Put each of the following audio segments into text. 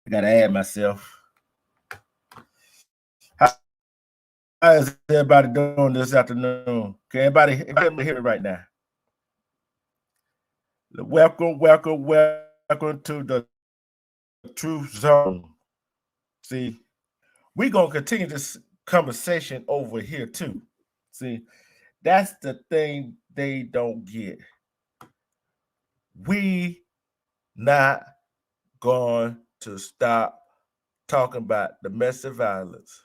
I gotta add myself. How is everybody doing this afternoon? Can everybody hear me right now? Welcome to the Truth Zone. See, we're gonna continue this conversation over here too. See, that's the thing they don't get. We not going to stop talking about domestic violence.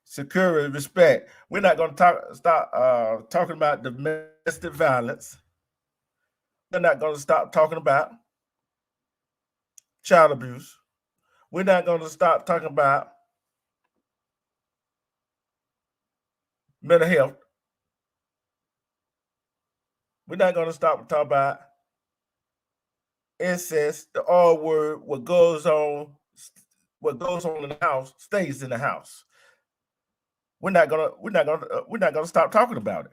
Security, respect. We're not going to stop talking about domestic violence. We're not going to stop talking about child abuse. We're not going to stop talking about mental health. We're not going to stop talking about incest, the R word, what goes on in the house stays in the house. We're not gonna stop talking about it.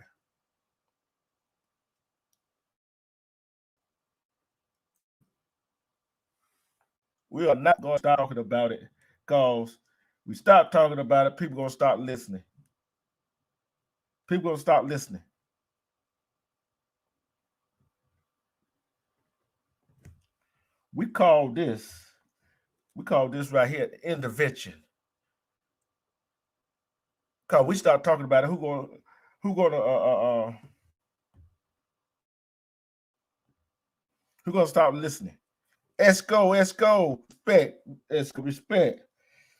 We are not going to stop talking about it because we stop talking about it. People gonna start listening. People gonna start listening. We call this right here intervention. Cause we start talking about it. Who gonna start listening? Esco, respect.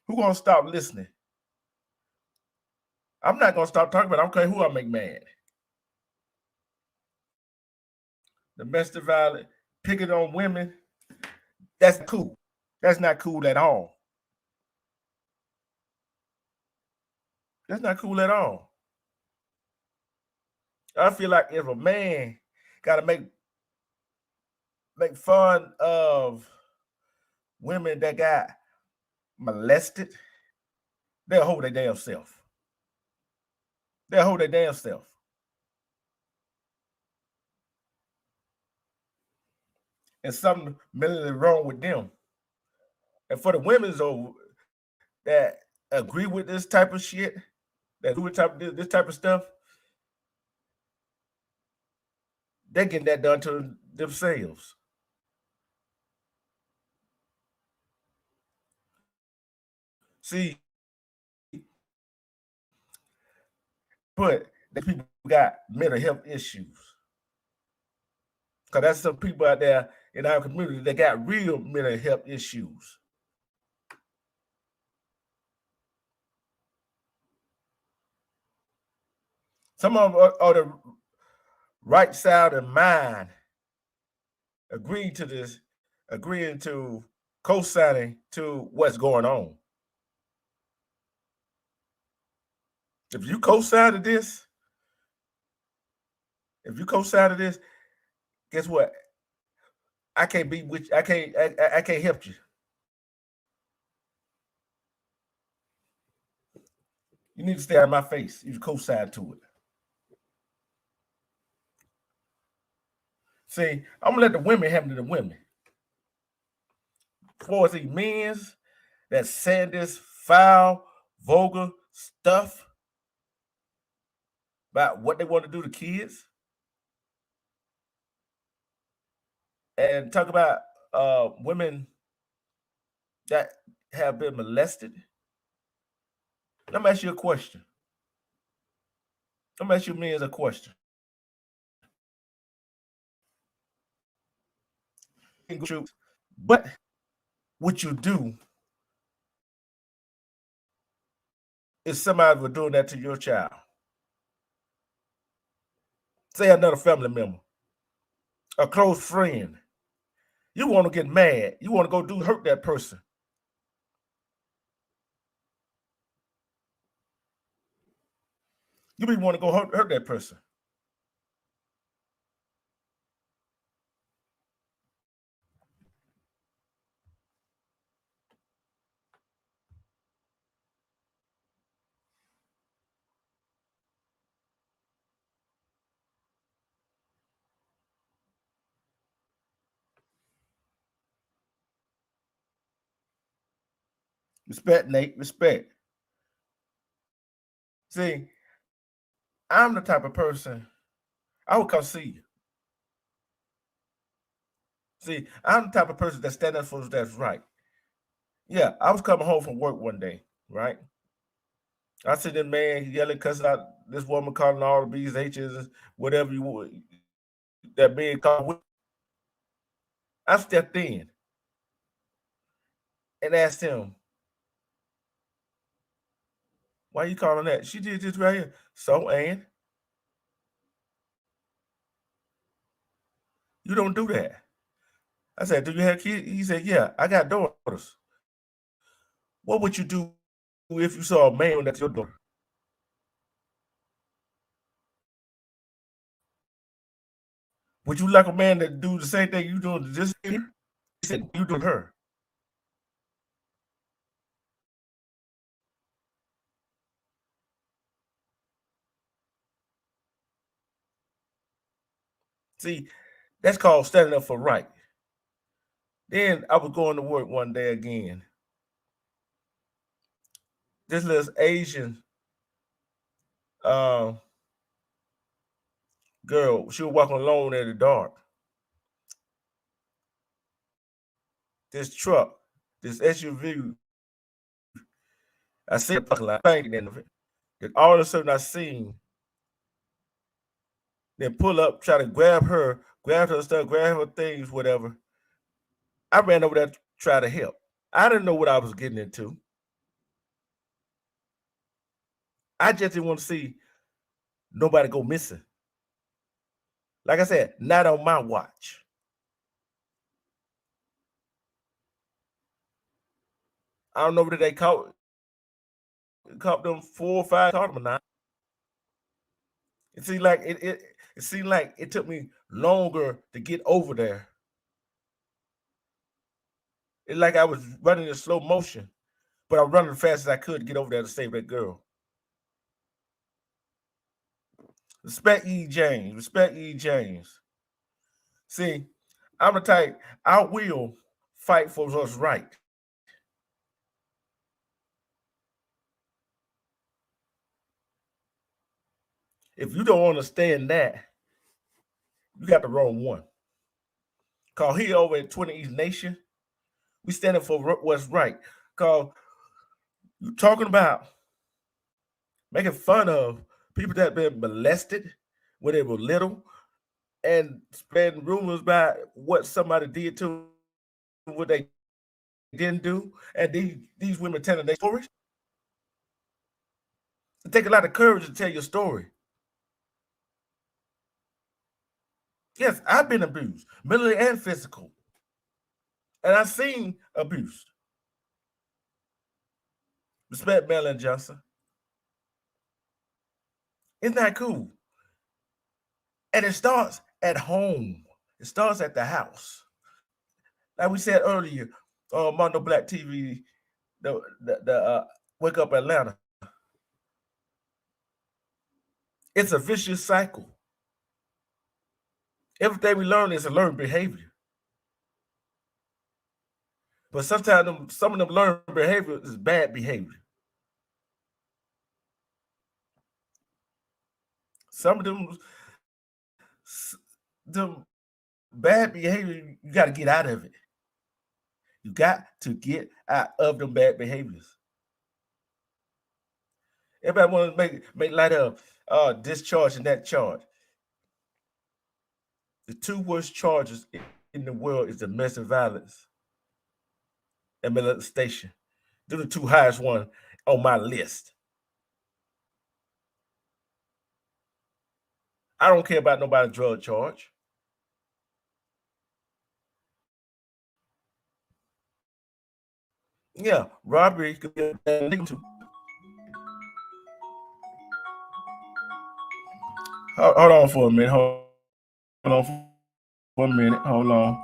Who gonna stop listening? I'm not gonna stop talking about it. I don't care who I make mad. Domestic violence, picking on women, that's cool. That's not cool at all. That's not cool at all. I feel like if a man gotta make fun of women that got molested, they'll hold their damn self. They'll hold their damn self. And something mentally wrong with them. And for the women's over that agree with this type of shit, that do this type of stuff, they're getting that done to themselves. See, but the people got mental health issues. Because that's some people out there in our community that got real mental health issues. Some of them are the right side of mind agreeing to this, agreeing to co-signing to what's going on. If you co-sign to this, guess what? I can't be with you. I can't help you. You need to stay out of my face. You co-sign to it. See, I'm gonna let the women happen to the women. For the men's that saying this foul, vulgar stuff about what they want to do to kids, and talk about women that have been molested. Let me ask you a question. Let me ask you men a question. What would you do if somebody was doing that to your child? Say another family member, a close friend. You want to get mad. You want to go hurt that person. You be want to go hurt that person. Respect, Nate. Respect. See, I'm the type of person I would come see you. See, I'm the type of person that stand up for that's right. Yeah, I was coming home from work one day, right? I see the man yelling, cussing out this woman, calling all the B's, H's, whatever you would that being called. I stepped in and asked him, "Why you calling that?" She did this right here. So, and you don't do that. I said, "Do you have kids?" He said, "Yeah, I got daughters." What would you do if you saw a man that's your daughter? Would you like a man that do the same thing you doing to this lady? He said, "You do her." See, that's called standing up for right. Then I was going to work one day again. This little Asian uh, girl, she was walking alone in the dark. This truck, this SUV, I see a parking lot banking in it. Then all of a sudden I seen them pull up, try to grab her stuff, grab her things, whatever. I ran over there to try to help. I didn't know what I was getting into. I just didn't want to see nobody go missing. Like I said, not on my watch. I don't know whether they caught them 4 or 5, caught them or not. It seemed like it seemed like it took me longer to get over there. It's like I was running in slow motion, but I was running as fast as I could to get over there to save that girl. Respect E. James. Respect E. James. See, I'm the type, I will fight for what's right. If you don't understand that, you got the wrong one. Cause here over at 20 East Nation, we standing for what's right. Cause you talking about making fun of people that been molested when they were little and spreading rumors about what somebody did to them, what they didn't do, and these women telling their stories. It takes a lot of courage to tell your story. Yes, I've been abused, mentally and physical, and I've seen abuse. Respect Marilyn Johnson. Isn't that cool? And it starts at home. It starts at the house. Like we said earlier on Mondo Black TV, the Wake Up Atlanta. It's a vicious cycle. Everything we learn is a learned behavior. But sometimes some of them learned behavior is bad behavior. Some of them bad behavior, you got to get out of it. You got to get out of them bad behaviors. Everybody want to make light of discharge and that charge. The two worst charges in the world is domestic violence and molestation. They're the two highest ones on my list. I don't care about nobody's drug charge. Yeah, robbery could be a bad thing too. Hold on for a minute. Hold on for a minute. Hold on.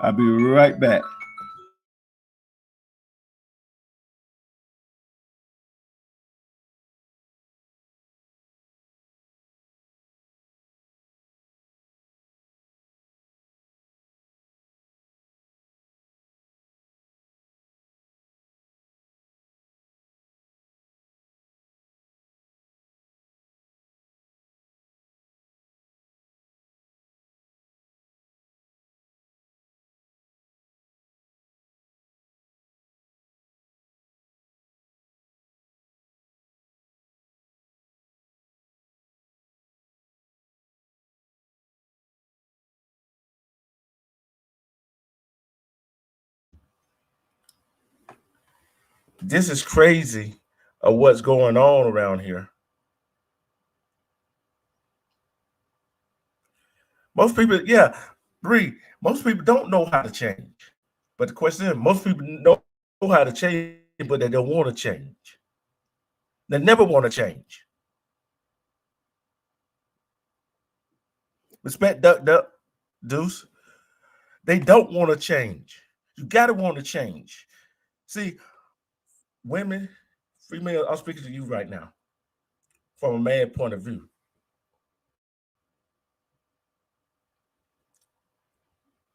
I'll be right back. This is crazy of what's going on around here. Most people, yeah, Bree, most people don't know how to change. But the question is, most people know how to change, but they don't want to change. They never want to change. Respect Duck Duck Deuce. They don't want to change. You gotta want to change. See, women, female, I'm speaking to you right now from a man point of view.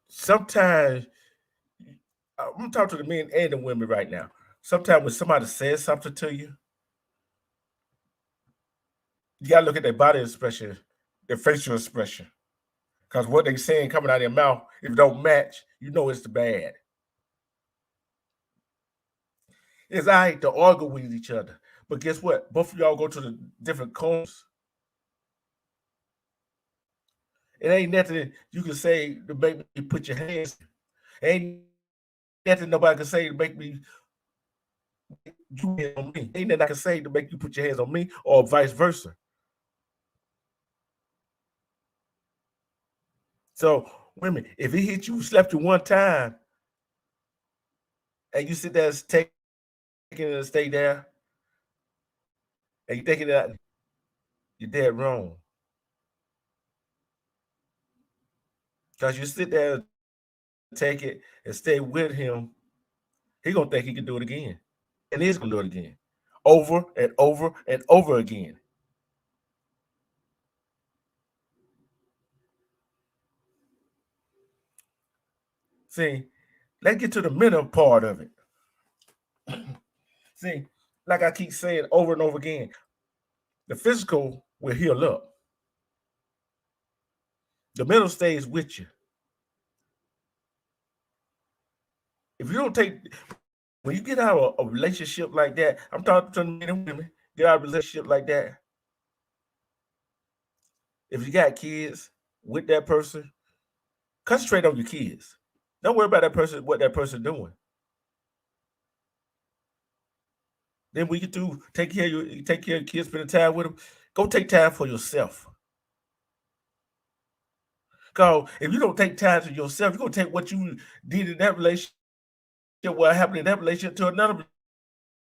Sometimes I'm talking to the men and the women right now. Sometimes when somebody says something to you, you gotta look at their body expression, their facial expression. Because what they saying coming out of their mouth, if it don't match, you know it's the bad. It's all right to argue with each other. But guess what? Both of y'all go to the different corners. It ain't nothing you can say to make me put your hands. Ain't nothing nobody can say to make me you on me. Ain't nothing I can say to make you put your hands on me or vice versa. So women, if he hit you, slapped you one time, and you sit there taking it and stay there, and you thinking that you're dead wrong. Because you sit there, take it, and stay with him, he gonna think he can do it again. And he's gonna do it again. Over and over and over again. See, let's get to the mental part of it. See, like I keep saying over and over again, the physical will heal up. The mental stays with you. If you don't take, when you get out of a relationship like that, I'm talking to men and women, get out of a relationship like that. If you got kids with that person, concentrate on your kids. Don't worry about that person, what that person doing. Then we get to take care of you take care of your kids, spend time with them. Go take time for yourself. Because if you don't take time to yourself, you're gonna take what you did in that relationship, what happened in that relationship to another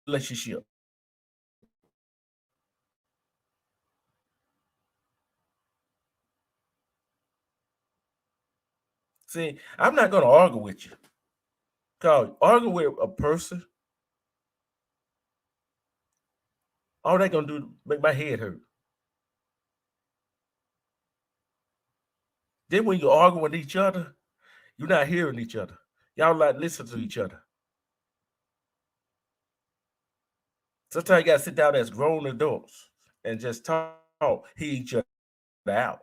relationship. See, I'm not gonna argue with you. Because argue with a person, all they gonna do make my head hurt. Then when you argue with each other, you're not hearing each other. Y'all like listen to each other. Sometimes you gotta sit down as grown adults and just talk, hear each other out.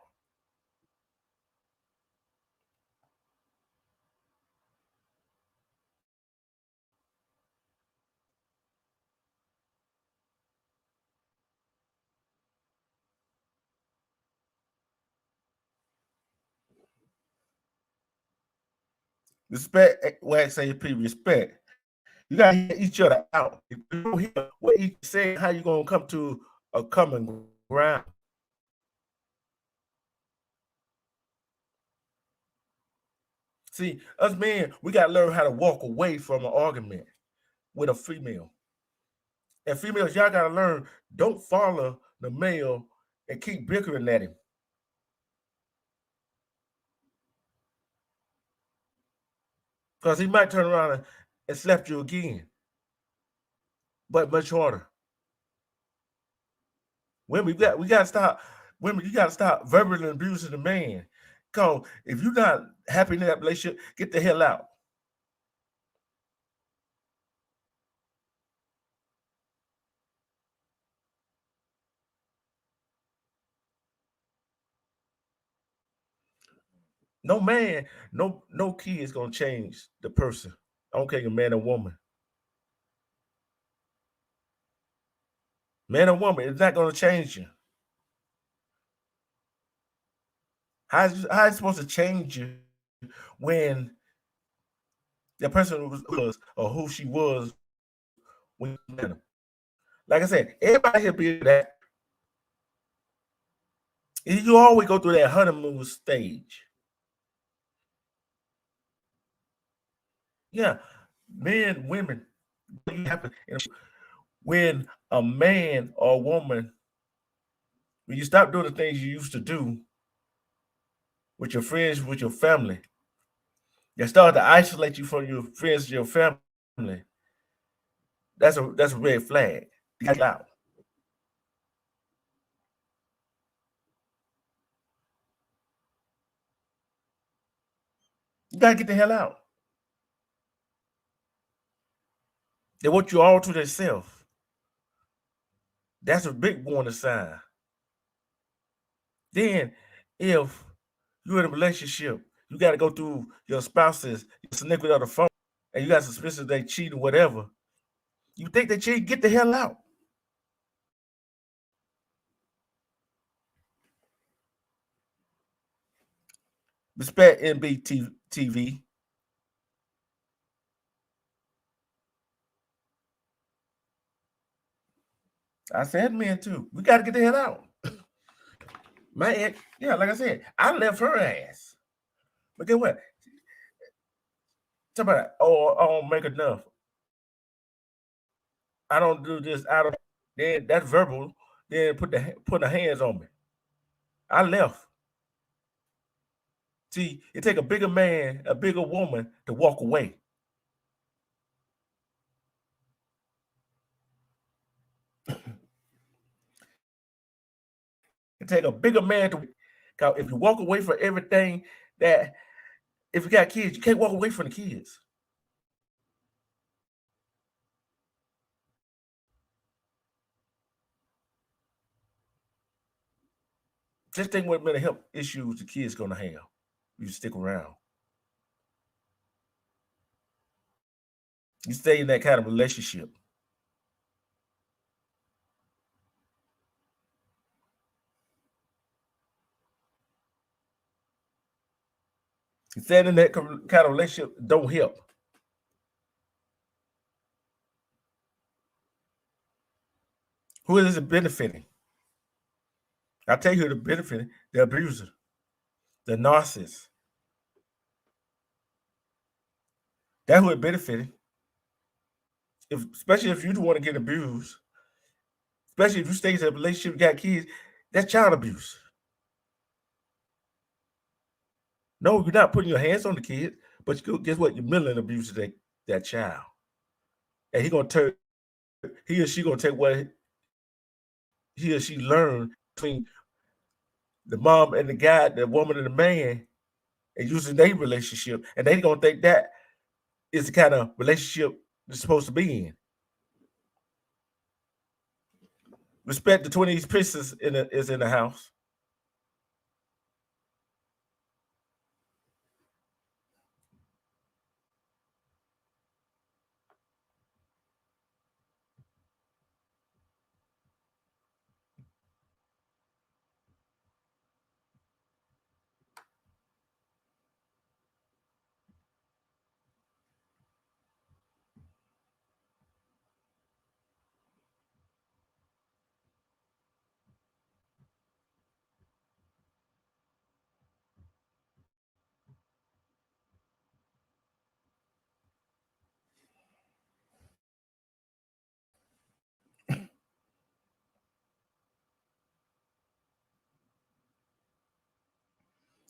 Respect, when I say people respect, you gotta hear each other out. If you don't hear what each saying, how you gonna come to a common ground? See, us men, we gotta learn how to walk away from an argument with a female. And females, y'all gotta learn, don't follow the male and keep bickering at him. Because he might turn around and slap you again, but much harder. Women, we gotta stop. Women, you gotta stop verbally abusing the man. Cause if you're not happy in that relationship, get the hell out. No man, no kid is gonna change the person. I don't care if man or woman. Man or woman, it's not gonna change you. How is it supposed to change you when the person was or who she was when you met them. Like I said, everybody here be that. You always go through that honeymoon stage. Yeah, men, women, you have to, when a man or a woman, when you stop doing the things you used to do with your friends, with your family, they start to isolate you from your friends, your family. That's a red flag. You got out. You gotta get the hell out. They want you all to themselves. That's a big warning sign. Then, if you're in a relationship, you got to go through your spouse's snippet of the phone, and you got suspicion they cheat or whatever. You think they cheat? Get the hell out. Respect NBTV. I said men too. We got to get the hell out. My ex, yeah, like I said, I left her ass. But guess what? Somebody, oh, I don't make enough. I don't do this. I don't. Then that's verbal. Then put the hands on me. I left. See, it take a bigger man, a bigger woman to walk away. It take a bigger man to. If you walk away from everything that, if you got kids, you can't walk away from the kids. Just think what mental health issues the kids gonna have. You stick around. You stay in that kind of relationship. You stay in that kind of relationship don't help. Who is it benefiting? I'll tell you who the benefiting, the abuser, the narcissist. That's who it benefiting. Especially if you don't want to get abused, especially if you stay in a relationship, got kids, that's child abuse. No, you're not putting your hands on the kid, but guess what? You're mentally abusing that child. And he or she gonna take what he or she learned between the mom and the guy, the woman and the man, and using their relationship, and they gonna think that is the kind of relationship they're supposed to be in. Respect the 20s pieces is in the house.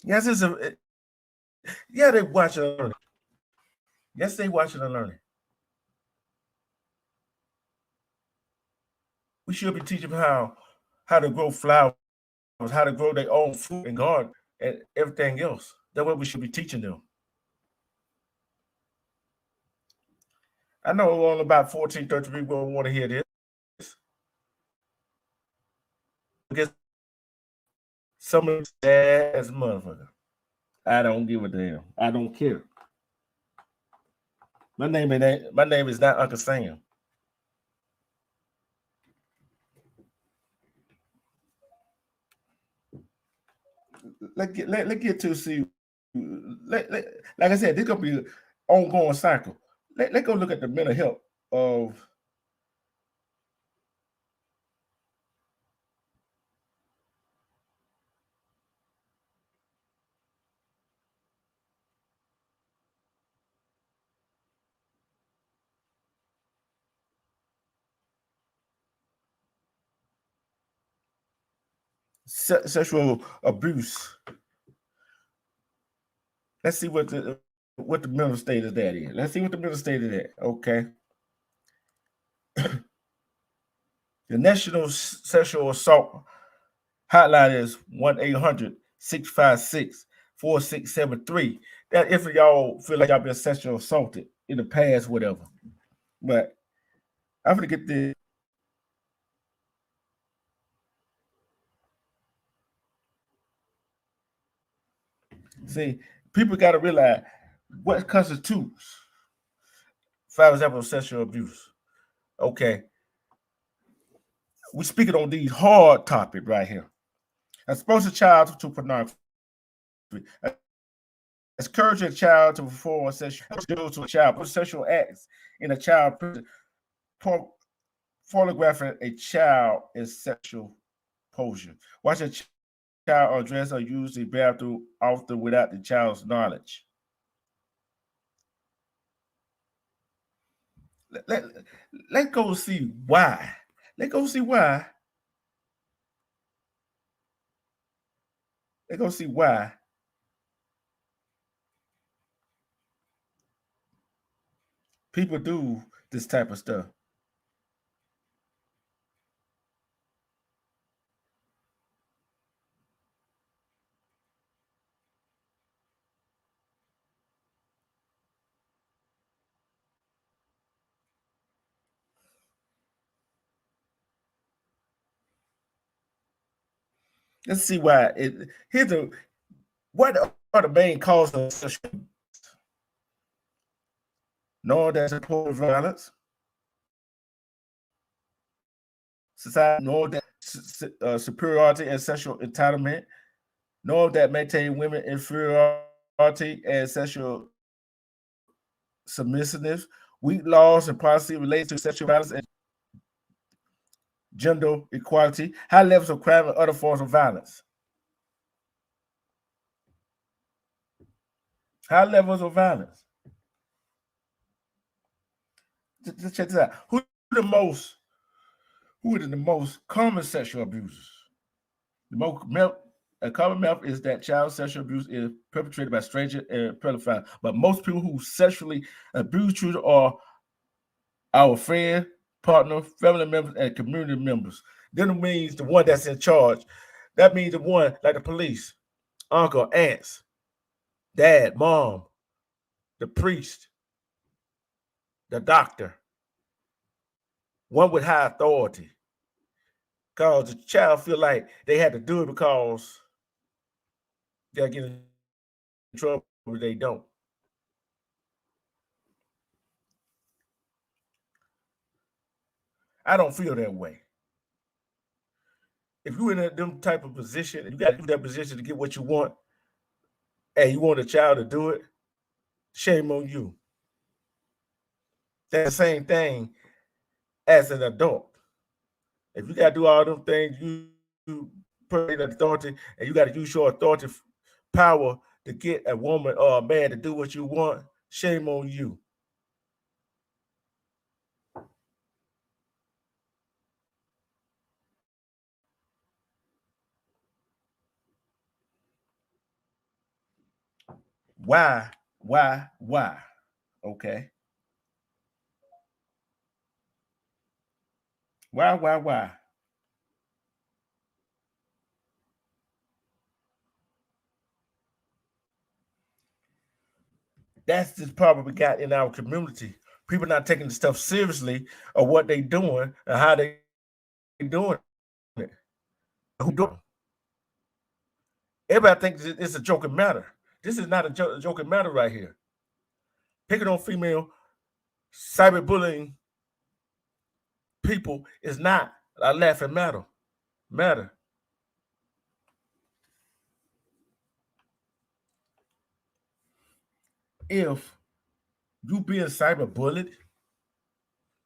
Yes, yeah, they watching and learning. Yes, they watching and learning. We should be teaching them how to grow flowers, how to grow their own food and garden and everything else. That's what we should be teaching them. I know only about 14, 13 people want to hear this. Because some of them as motherfucker. I don't give a damn. I don't care. My name is not Uncle Sam. Let's get to see. Like I said, this gonna be an ongoing cycle. Let's go look at the mental health of sexual abuse. Let's see what the mental state of that is. Let's see what the mental state of that. Okay. The National Sexual Assault Hotline is 1-800-656-4673. That if y'all feel like y'all been sexually assaulted in the past, whatever. But I'm gonna get this. See, people got to realize what constitutes, for example, sexual abuse. Okay. We're speaking on these hard topics right here. Expose a child to pornography. Encourage a child to perform sexual acts in a child. Photographing a child is sexual posure. Watch a child undress or use the bathroom often without the child's knowledge. Let's go see why. Let's go see why. Let's go see why people do this type of stuff. Let's see why. What are the main causes of sexual abuse? Knowing that supportive violence, society, knowing that superiority and sexual entitlement, knowing that maintain women inferiority and sexual submissiveness, weak laws and policy related to sexual violence and gender equality, high levels of crime and other forms of violence. High levels of violence. Just check this out. Who are the most common sexual abusers? A common method is that child sexual abuse is perpetrated by strangers and pedophiles. But most people who sexually abuse children are our friend, partner, family members, and community members. Then means the one that's in charge. That means the one like the police, uncle, aunts, dad, mom, the priest, the doctor, one with high authority. Because the child feel like they had to do it because they'll get in trouble if they don't. I don't feel that way. If you're in them type of position, you got to do that position to get what you want, and you want a child to do it, shame on you. That's the same thing as an adult. If you got to do all them things, you put in authority, and you got to use your authority power to get a woman or a man to do what you want, shame on you. Why? Okay. Why? That's the problem we got in our community. People not taking the stuff seriously of what they doing and how they doing it. Who doing? Everybody thinks it's a joking matter. This is not a joking matter right here. Picking on female cyberbullying people is not a laughing matter. If you being cyberbullied,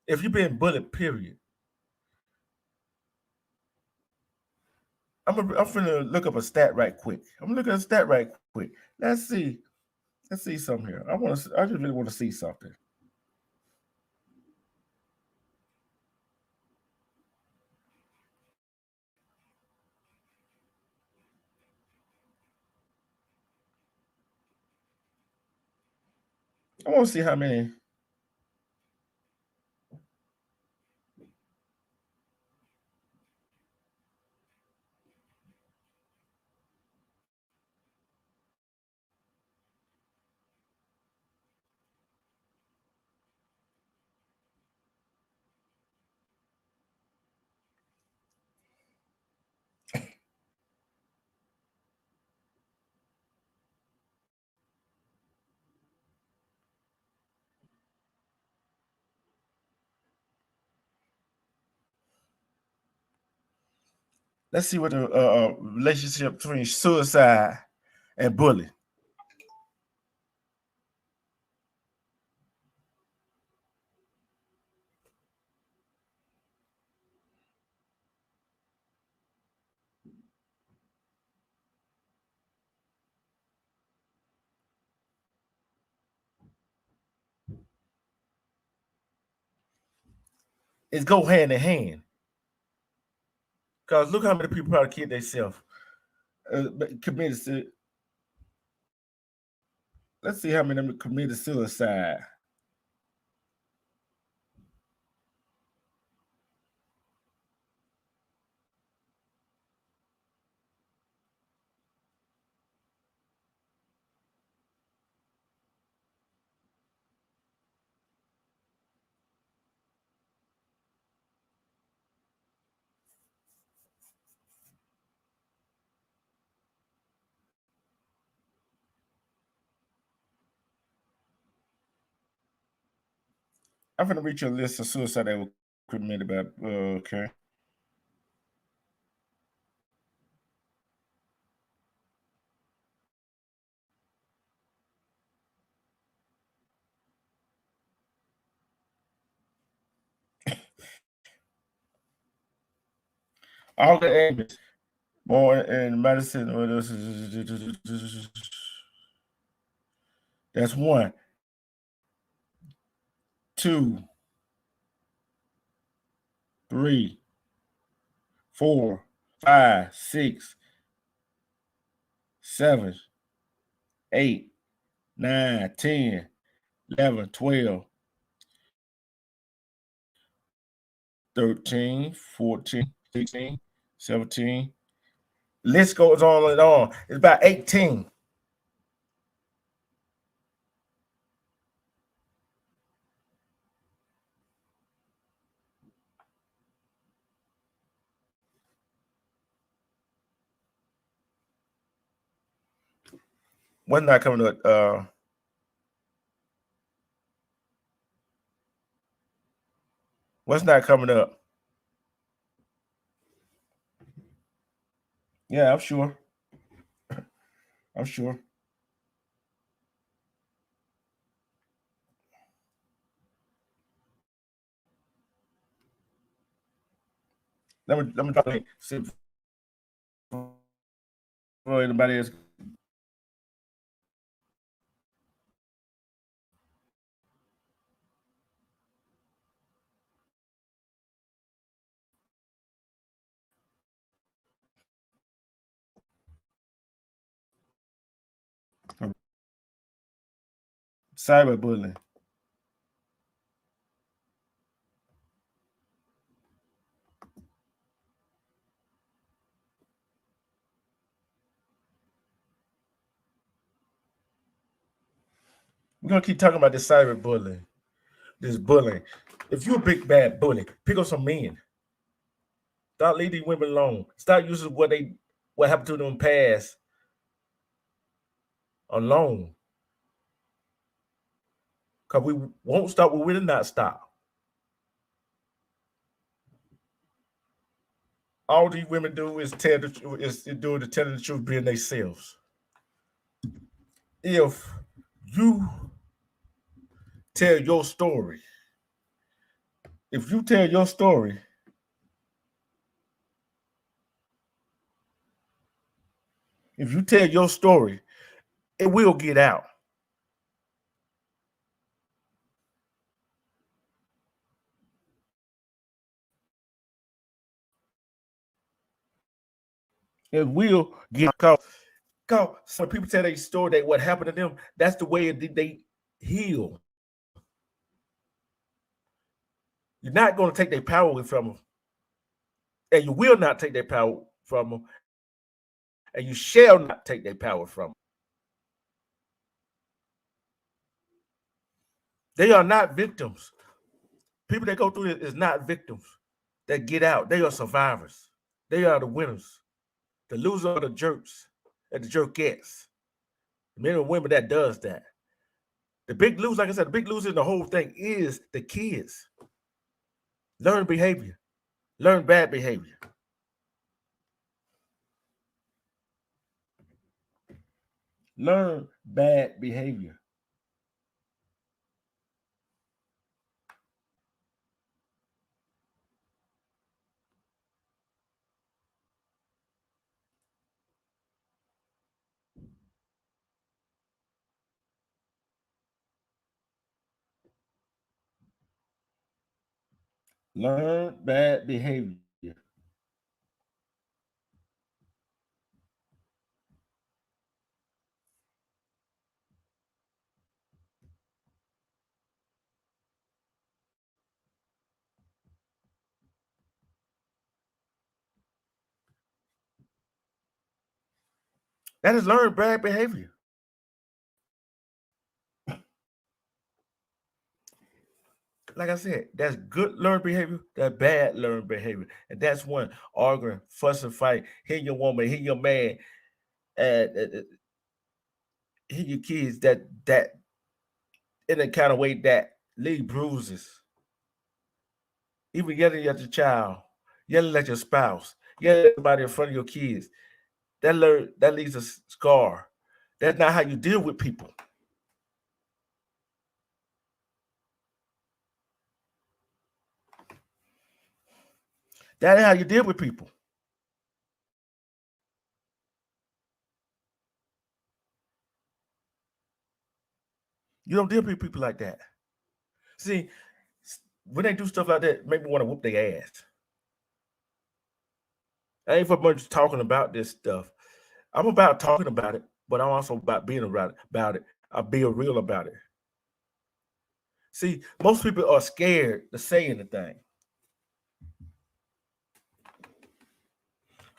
if you're being bullied, period. I'm gonna look up a stat right quick. I'm gonna look at a stat right quick. Let's see something here. I just really want to see something. I want to see how many. Let's see what the relationship between suicide and bullying. It go hand in hand. Because look how many people probably killed themselves, committed to. Let's see how many of them committed suicide. I'm going to read you a list of suicide that were committed by, okay. Olga Amos, born in Madison. That's 1, 2, 3, 4, 5, 6, 7, 8, 9, 10, 11, 12, 13, 14, 16, 17. List goes on and on. It's about 18. What's not coming up? What's not coming up? Yeah, I'm sure. I'm sure. Let me try to see for anybody else. Cyberbullying. We're gonna keep talking about this cyberbullying, this bullying. If you're a big bad bully, pick up some men. Stop leaving these women alone. Stop using what happened to them in the past alone. Because we won't stop, we will not stop. All these women do is tell the truth, is doing the telling the truth, being themselves. If you tell your story, if you tell your story, if you tell your story, it will get out. It will get out. Cause when people tell their story, that what happened to them, that's the way they heal. You're not going to take their power away from them. And you will not take their power from them. And you shall not take their power from them. They are not victims. People that go through it is not victims that get out. They are survivors. They are the winners. The losers are the jerks and the jerkettes. The men and women that does that. The big loser, like I said, the big loser in the whole thing is the kids. Learn behavior. Learn bad behavior. Learn bad behavior. Learn bad behavior. That is learn bad behavior. Like I said, that's good learned behavior, that's bad learned behavior. And that's when arguing, fussing, fight, hit your woman, hit your man, and hit your kids that in a kind of way that leave bruises. Even yelling at your child, yelling at your spouse, yelling at somebody in front of your kids. That leaves a scar. That's not how you deal with people. That ain't how you deal with people. You don't deal with people like that. See, when they do stuff like that, make me want to whoop their ass. I ain't for much talking about this stuff. I'm about talking about it, but I'm also about being about it. I'll be real about it. See, most people are scared to say anything.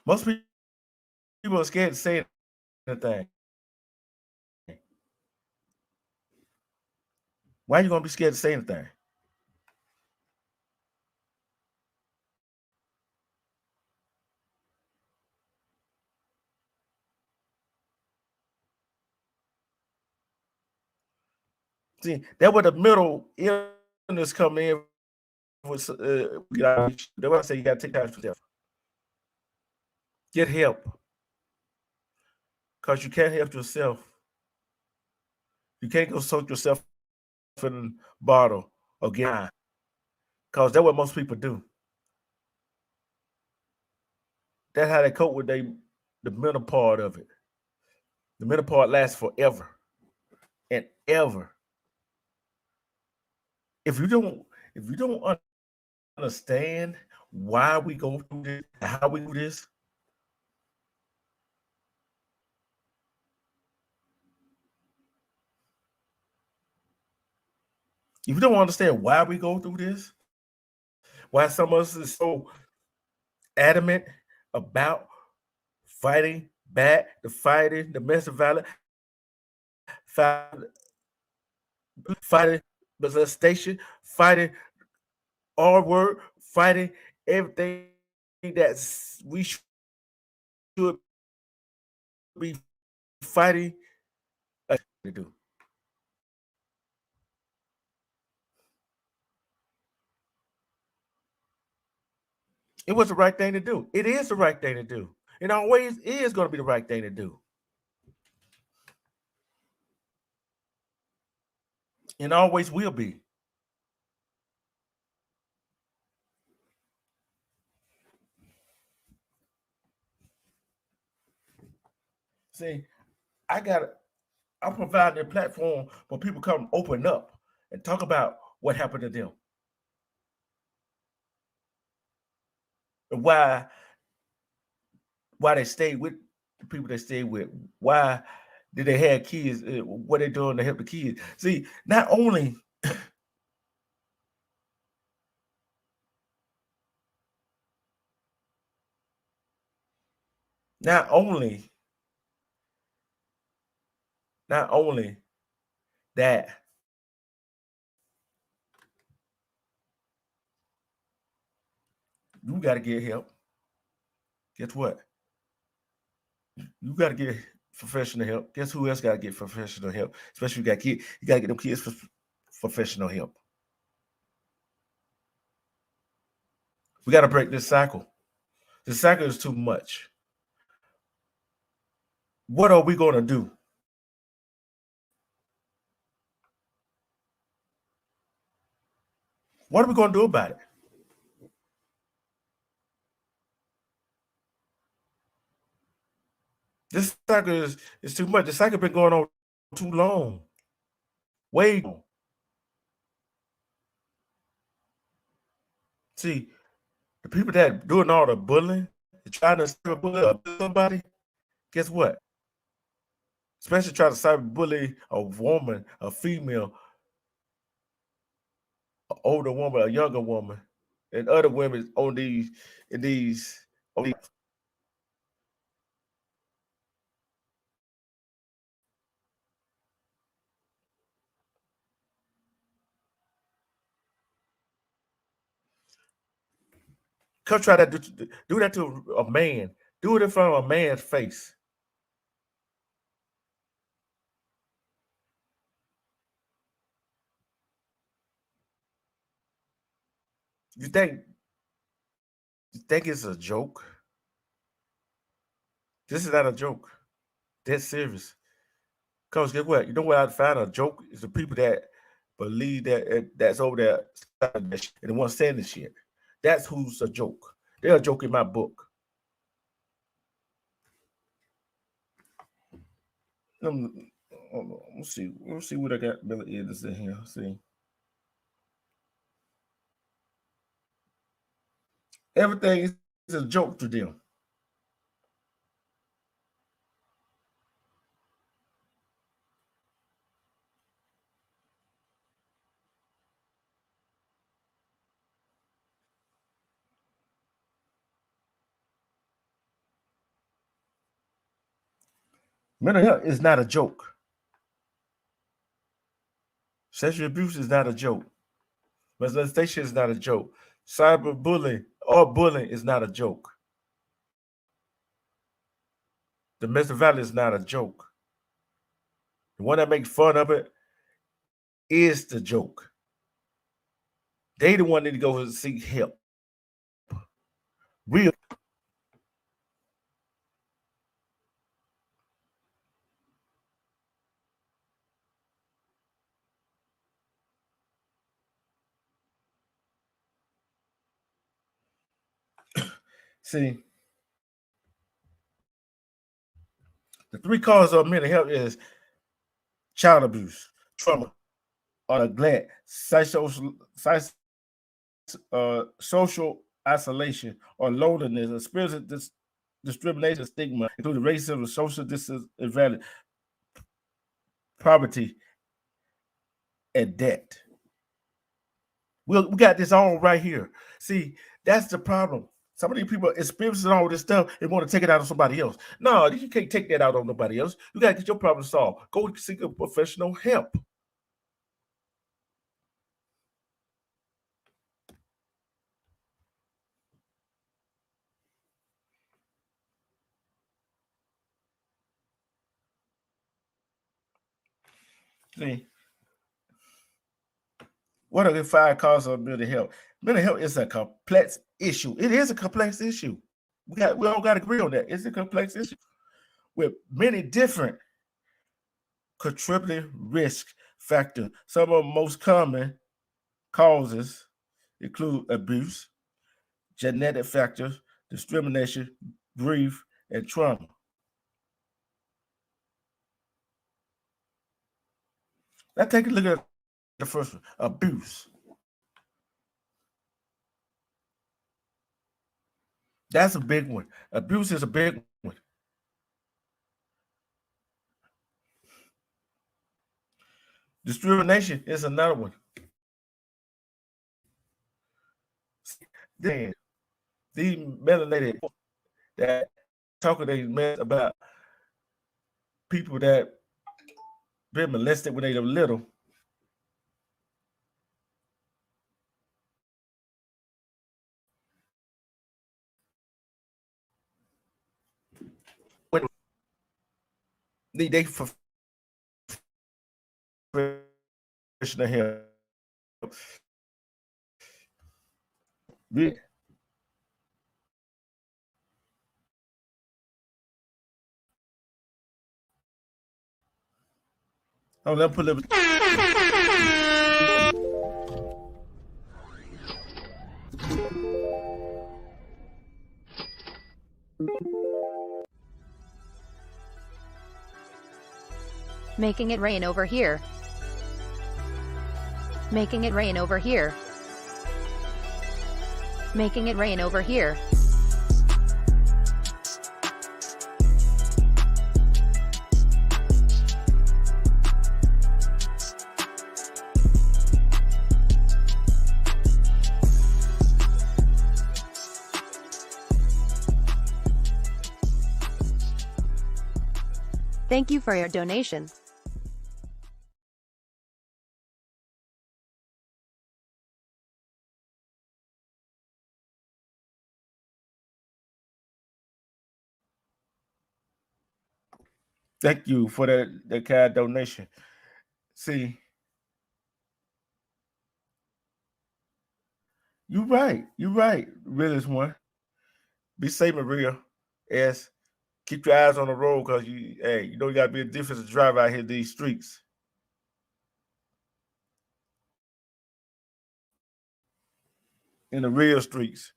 Most people are scared to say anything. Why are you gonna be scared to say anything? See, that where the middle illness come in. That's why I say you gotta take time for yourself. Get help, because you can't help yourself. You can't go soak yourself in a bottle or get high, because that's what most people do. That's how they cope with the mental part of it. The mental part lasts forever and ever. If you don't understand why we go through this, how we do this, if you don't understand why we go through this, why some of us is so adamant about fighting back, the fighting, the domestic violence, fighting molestation, fighting our word, fighting everything that we should be fighting to do. It was the right thing to do. It is the right thing to do. It always is going to be the right thing to do. And always will be. See, I'm providing a platform for people come open up and talk about what happened to them. And why they stayed with the people they stayed with, why Did they have kids? What they doing to help the kids? See, not only not only that you got to get help. Guess what? You got to get professional help. Guess who else got to get professional help? Especially you got kids. You got to get them kids for professional help. We got to break this cycle. The cycle is too much. What are we going to do? What are we going to do about it? This cycle is too much. The cycle been going on too long. Way long. See, the people that doing all the bullying, trying to cyberbully somebody, guess what? Especially trying to cyberbully a woman, a female, an older woman, a younger woman, and other women on these. Come try that. Do that to a man. Do it in front of a man's face. You think it's a joke? This is not a joke. That's serious. Cause guess what? You know what I found a joke is the people that believe that that's over there and the one saying this shit. That's who's a joke. They're a joke in my book. Let's see. Let's see what I got. Billy Edwards in here. See. Everything is a joke to them. Mental health is not a joke. Sexual abuse is not a joke. Molestation is not a joke. Cyberbullying or bullying is not a joke. Domestic violence is not a joke. The one that makes fun of it is the joke. They the one need to go and seek help. Real. See, the three causes of mental health is child abuse, trauma, or neglect, social isolation, or loneliness, or spiritual discrimination, stigma, including racism, social disadvantage, poverty, and debt. We got this all right here. See, that's the problem. Some of these people experiencing all this stuff and want to take it out on somebody else. No, you can't take that out on nobody else. You got to get your problem solved. Go seek a professional help. See, what are the 5 causes of mental health? Mental health is a complex issue. It is a complex issue. We all got to agree on that. It's a complex issue with many different contributing risk factors. Some of the most common causes include abuse, genetic factors, discrimination, grief, and trauma. Let's take a look at the first one, abuse. That's a big one. Abuse is a big one. Discrimination is another one. Then these melanated that talking these mess about people that been molested when they were little. When they for help. Oh, let me put it. Making it rain over here. Making it rain over here. Making it rain over here. Thank you for your donation. Thank you for that kind donation. See, you're right. You're right. Realest one. Be safe, Maria. Yes. Keep your eyes on the road because you know you gotta be a defensive driver out here in these streets. In the real streets.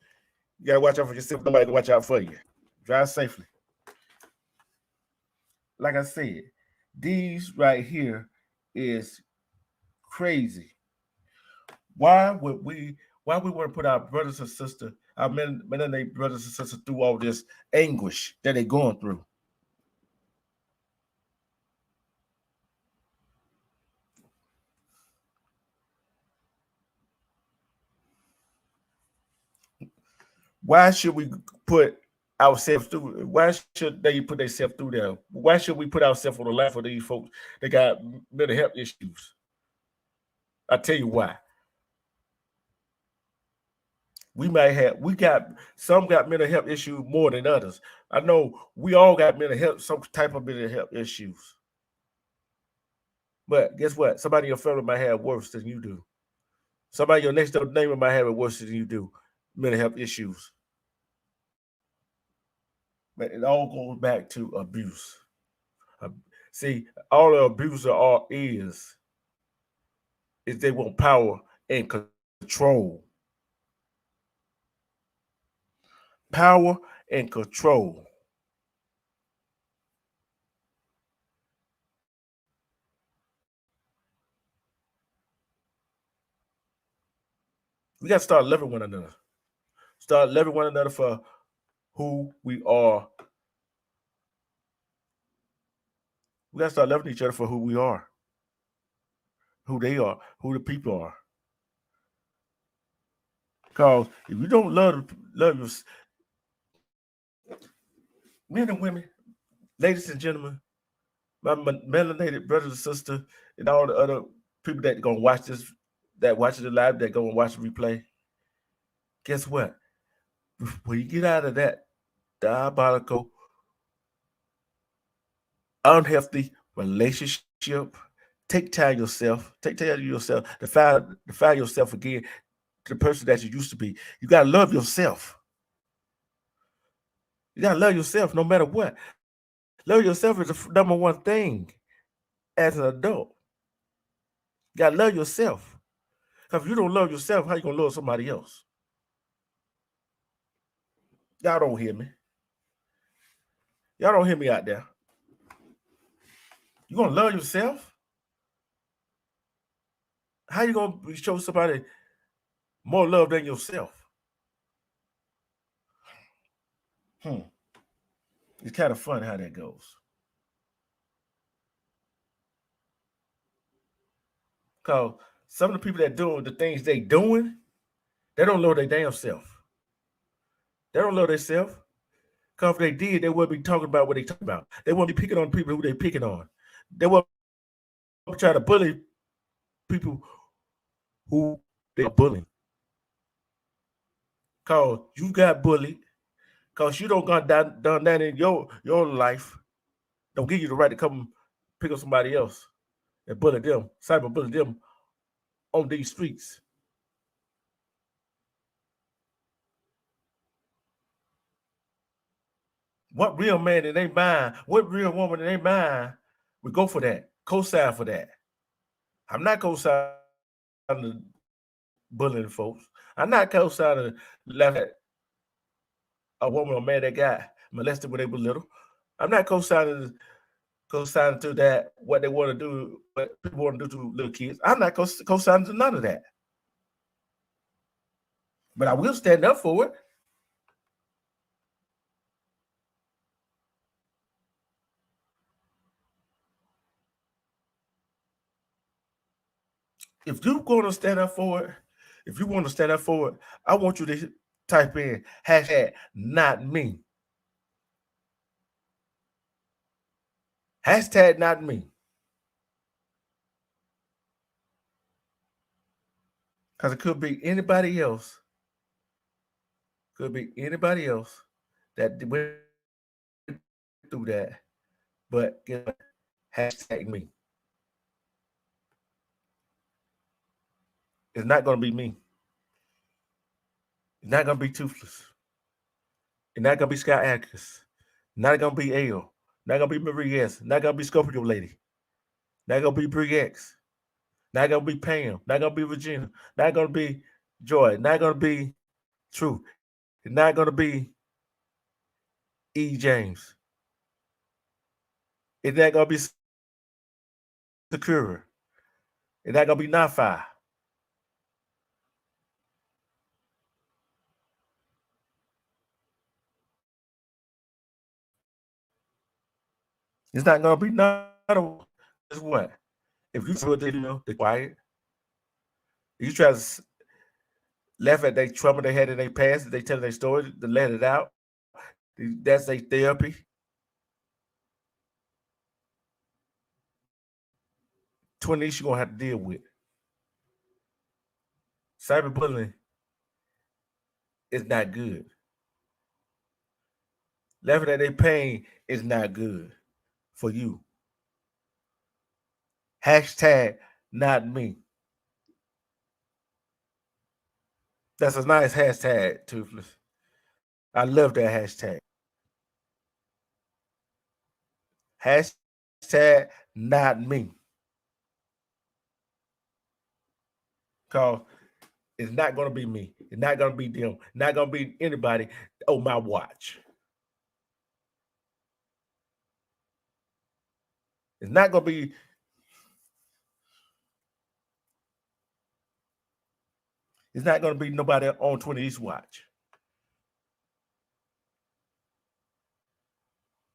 You gotta watch out for yourself. Nobody can watch out for you. Drive safely. Like I said, these right here is crazy. Why would we want to put our brothers and sisters, our Mennonite brothers and sisters through all this anguish that they're going through? Why should we put ourselves through? Why should they put themselves through there? Why should we put ourselves on the line for these folks that got mental health issues? I tell you why. Some got mental health issues more than others. I know we all got some type of mental health issues. But guess what? Somebody in your family might have worse than you do. Somebody your next door neighbor might have it worse than you do. Mental health issues. But it all goes back to abuse. See, all the abuser is they want power and control. Power and control. We got to start loving one another. Start loving one another for who we are. We got to start loving each other for who we are, who they are, who the people are. Because if you don't love your men and women, ladies and gentlemen, my melanated brothers and sisters, and all the other people that are gonna watch this, that watch it live, that go and watch the replay. Guess what? When you get out of that diabolical, unhealthy relationship, take time to yourself to find yourself again, the person that you used to be. You gotta love yourself. You gotta love yourself no matter what. Love yourself is the number one thing as an adult. You gotta love yourself. Because if you don't love yourself, how you gonna love somebody else? Y'all don't hear me. Y'all don't hear me out there. You gonna love yourself? How you gonna show somebody more love than yourself? It's kind of fun how that goes. Because some of the people that doing the things they doing, they don't know their damn self. They don't know their self. Because if they did, they wouldn't be talking about what they talking about. They wouldn't be picking on people who they picking on. They wouldn't try to bully people who they're bullying. Because you got bullied. Because you don't got done that in your life. Don't give you the right to come pick up somebody else and bully them, cyber bully them on these streets. What real man in their mind, what real woman in their mind would go for that, co-sign for that? I'm not co-signing bullying folks. I'm not co-signing laugh at a woman or man that got molested when they were little. I'm not co-signing to that what they want to do, what people want to do to little kids. I'm not co-signing to none of that. But I will stand up for it. If you're going to stand up for it, if you want to stand up for it, I want you to type in hashtag not me. Hashtag not me. Because it could be anybody else. Could be anybody else that went through that. But get hashtag me. It's not going to be me. It's not going to be Toothless. It's not going to be Scott Atkins. Not going to be Ale. Not going to be Marie S. Not going to be Scorpio Lady. Not going to be Brie X. Not going to be Pam. Not going to be Regina. Not going to be Joy. Not going to be Truth. It's not going to be E. James. It's not going to be Secure. It's not going to be Nafi. It's not going to be none of this. What? If you feel they're quiet, you try to laugh at their trouble they had in their past, they tell their story to let it out. That's their therapy. Twin issues you're gonna have to deal with. Cyberbullying is not good. Laughing at their pain is not good for you. Hashtag not me. That's a nice hashtag, Toothless. I love that hashtag. Hashtag not me. Because it's not going to be me. It's not going to be them. Not going to be anybody on my watch. It's not going to be. It's not going to be nobody on 20 East watch.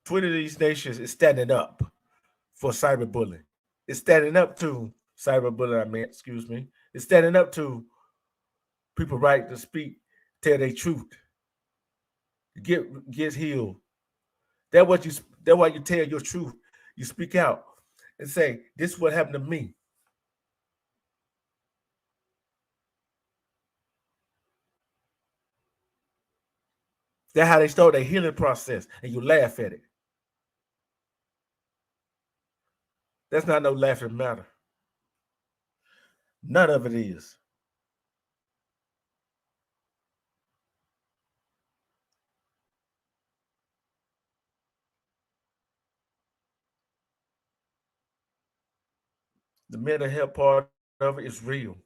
20 East Nations is standing up for cyberbullying. It's standing up to cyberbullying. It's standing up to people right to speak, tell their truth, get healed. That's why you tell your truth. You speak out and say, "This is what happened to me." That's how they start their healing process, and you laugh at it. That's not no laughing matter. None of it is. The mental health part of it is real.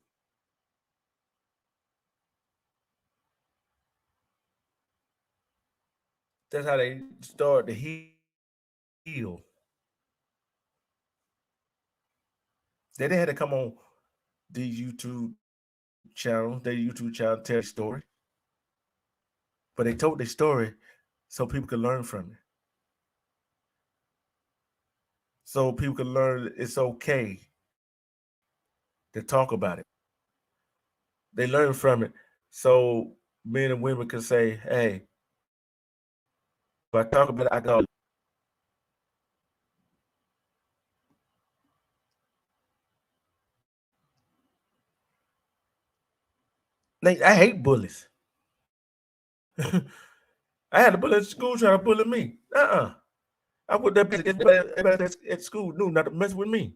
That's how they start to heal. They had to come on the YouTube channel, tell their story. But they told their story so people could learn from it. So people can learn it's okay to talk about it. They learn from it. So men and women can say, hey, if I talk about it, I go. I hate bullies. I had a bully at school trying to bully me. I put that bitch against everybody at school knew not to mess with me.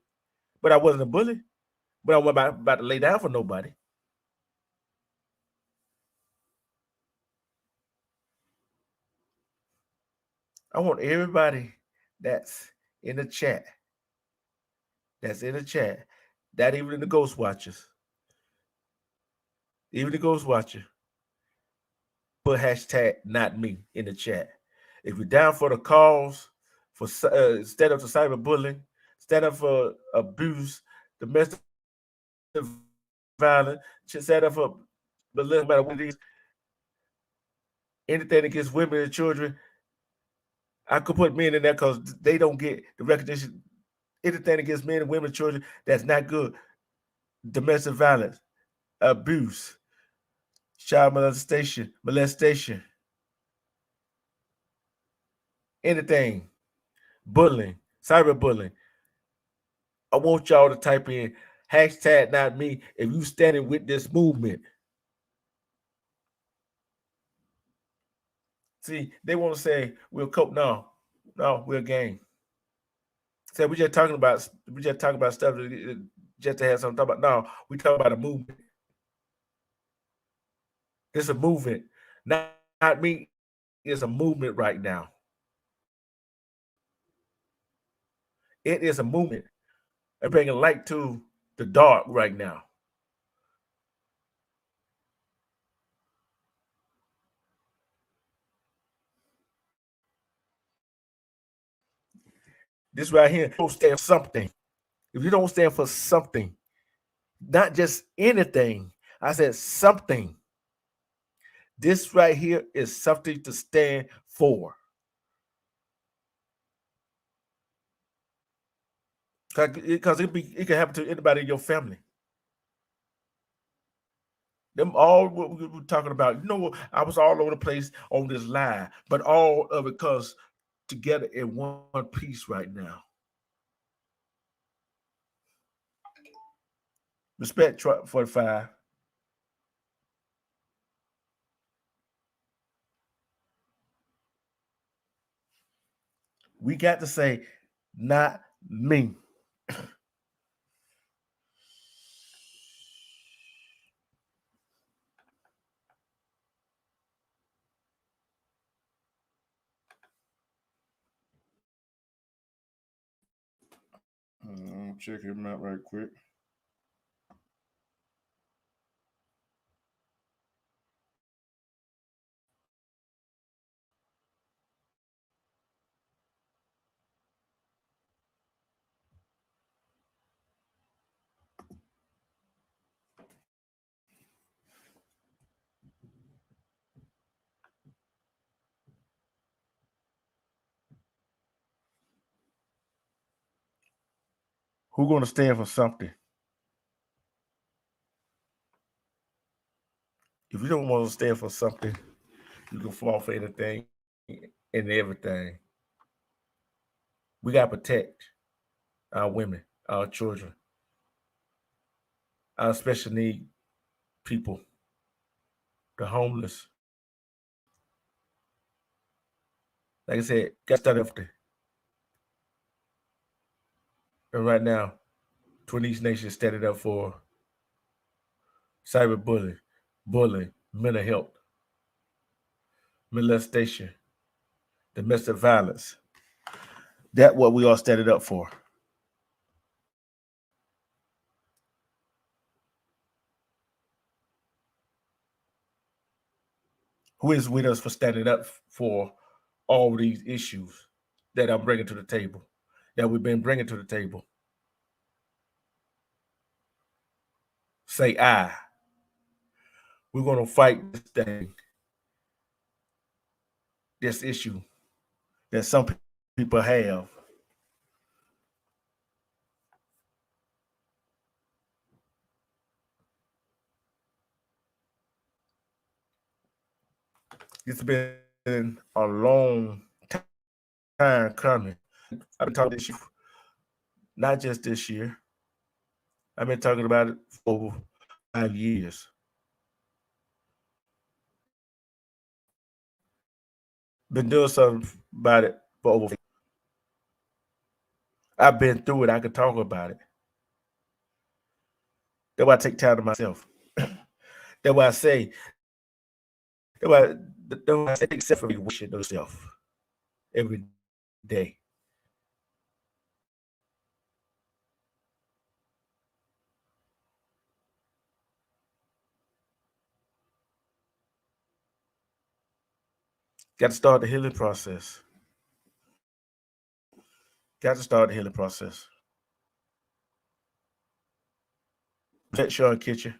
But I wasn't a bully. But I wasn't about to lay down for nobody. I want everybody that's in the chat, not even the Ghost Watchers, even the Ghost Watcher, put hashtag not me in the chat. If you're down for the cause, for stand up to cyberbullying, stand up for abuse, domestic violence, stand up for no matter what it is, anything against women and children, I could put men in there because they don't get the recognition. Anything against men and women and children, that's not good. Domestic violence, abuse, child molestation, anything, bullying, cyberbullying. I want y'all to type in hashtag not me if you standing with this movement. See, they want to say we'll cope. No, we're a gang. So we just talking about stuff just to have something to talk about. No, we talk about a movement. It's a movement. Not me. It's a movement right now. It is a movement and bringing light to the dark right now. This right here, don't stand for something. If you don't stand for something, not just anything, I said something. This right here is something to stand for. Because it can happen to anybody in your family. Them all what we were talking about. You know, I was all over the place on this lie, but all of it comes together in one piece right now. Respect 45. We got to say, not me. I'm check him out right quick. Who's going to stand for something? If you don't want to stand for something, you can fall for anything and everything. We got to protect our women, our children, our special need people, the homeless. Like I said, got to start after. And right now, 20 East Nation standing up for cyberbullying, bullying, mental health, molestation, domestic violence. That's what we all standing up for. Who is with us for standing up for all these issues that I'm bringing to the table, that we've been bringing to the table? Say I. We're going to fight this thing, this issue that some people have. It's been a long time coming. I've been talking this year, not just this year. I've been talking about it for over 5 years. Been doing something about it for over. I've been through it. I could talk about it. That's why I take time to myself. That's why I say. That's why I say except for wishing yourself every day. Got to start the healing process. Got to start the healing process. Respect Sean Kitchen.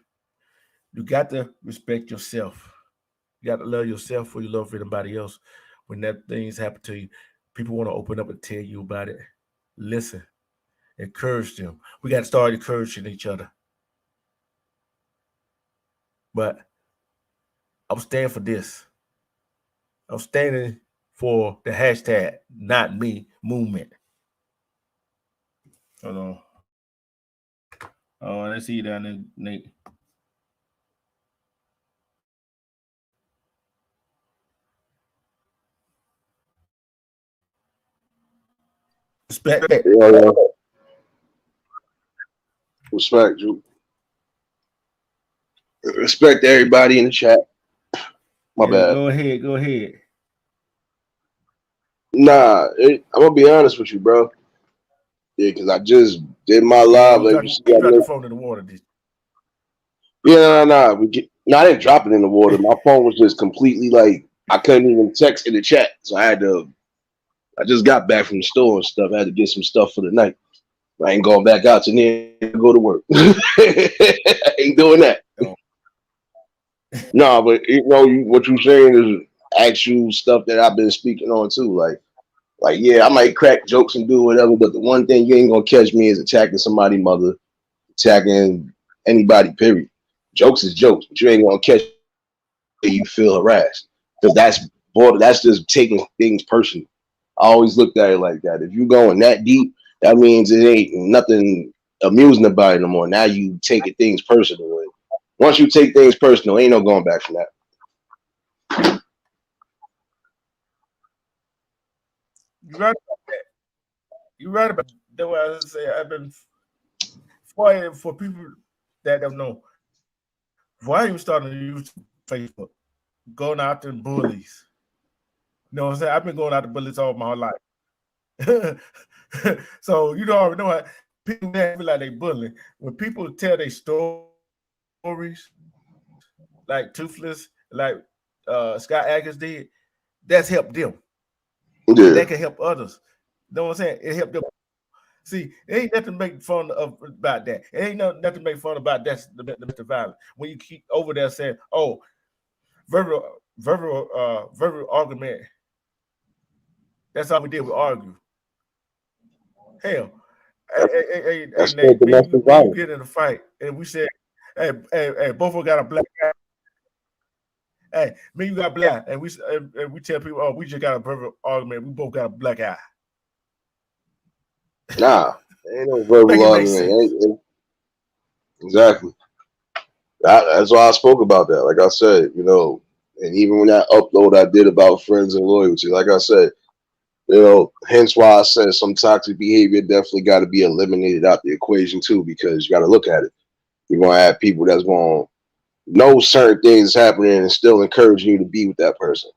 You got to respect yourself. You got to love yourself before you love anybody else. When that things happen to you, people want to open up and tell you about it. Listen, encourage them. We got to start encouraging each other. But I'm standing for this. I'm standing for the hashtag not me movement. Hold on. Oh, let's see you down there, Nate. Respect. Yeah. Respect, Drew. Respect everybody in the chat. My bad. Go ahead. Go ahead. Nah, I'm gonna be honest with you, bro. Yeah, because I just did my live. You dropped your phone in the water, did you? Yeah, nah. I didn't drop it in the water. My phone was just completely like I couldn't even text in the chat, so I just got back from the store and stuff. I had to get some stuff for the night. I ain't going back out to go to work. I ain't doing that. Oh. No, but what you're saying is actual stuff that I've been speaking on too. Like yeah, I might crack jokes and do whatever, but the one thing you ain't gonna catch me is attacking somebody's mother, attacking anybody. Period. Jokes is jokes, but you ain't gonna catch you feel harassed because that's just taking things personal. I always looked at it like that. If you going that deep, that means it ain't nothing amusing about it no more. Now you taking things personal. And once you take things personal, ain't no going back from that. You're right about that. You're right about that. That's why I say I've been for people that don't know. Why you starting to use Facebook? Going out to bullies. You know what I'm saying? I've been going out to bullies all my life. So you already know how people feel like they bullying. When people tell their stories, like Toothless, like Scott Adkins did, that's helped them. Yeah. That can help others. You know what I'm saying? It helped them. See, it ain't nothing to make fun of about that. It ain't nothing to make fun about that's the violence. When you keep over there saying, "Oh, verbal argument." That's all we did. We argue. Hell, hey, Nate, when you get in a fight and we said, "Hey, both of us got a black eye." Hey, me, you got black, and we tell people, "Oh, we just got a verbal argument. We both got a black eye." Nah, ain't no verbal argument. Exactly. That's why I spoke about that. Like I said, and even when that upload I did about friends and loyalty, like I said, hence why I said some toxic behavior definitely got to be eliminated out the equation too, because you got to look at it. You're going to have people that's going to know certain things happening and still encouraging you to be with that person.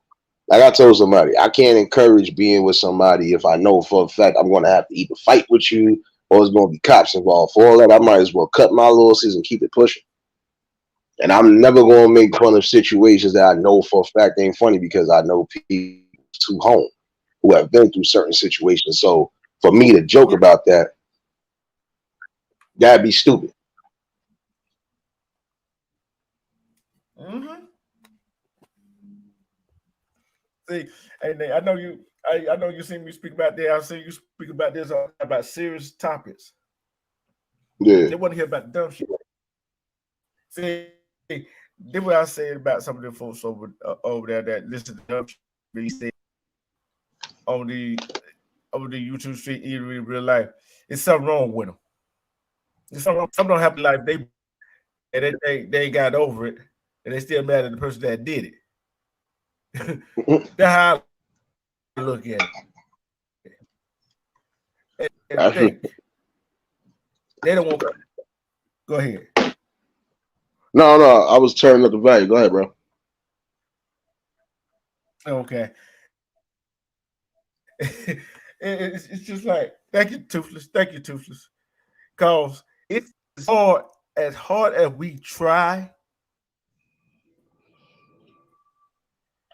Like I told somebody, I can't encourage being with somebody if I know for a fact I'm going to have to either fight with you or there's going to be cops involved. For all that, I might as well cut my losses and keep it pushing. And I'm never going to make fun of situations that I know for a fact ain't funny because I know people too home who have been through certain situations. So for me to joke about that, that'd be stupid. Mm-hmm. See, and I know you. I know you seen me speak about that. I've seen you speak about this about serious topics. Yeah, they want to hear about dumb shit. See, This what I said about some of the folks over there that listen to me say on the YouTube street in real life. It's something wrong with them. It's something wrong. Some don't have life. They got over it, and they still mad at the person that did it. That's how I look at it. And they don't want. Go ahead. No, I was turning up the value. Go ahead, bro. Okay. It's just like, thank you, Toothless. Thank you, Toothless. Because it's hard as we try.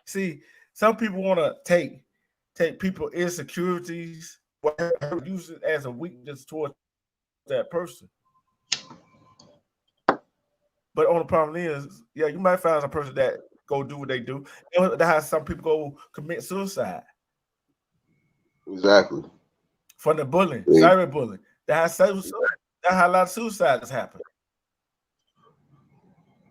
See, some people want to take people insecurities, use it as a weakness towards that person. But on the problem is, yeah, you might find a person that go do what they do. That's how some people go commit suicide. Exactly. From the bullying, cyberbullying. That's how a lot of suicides happen.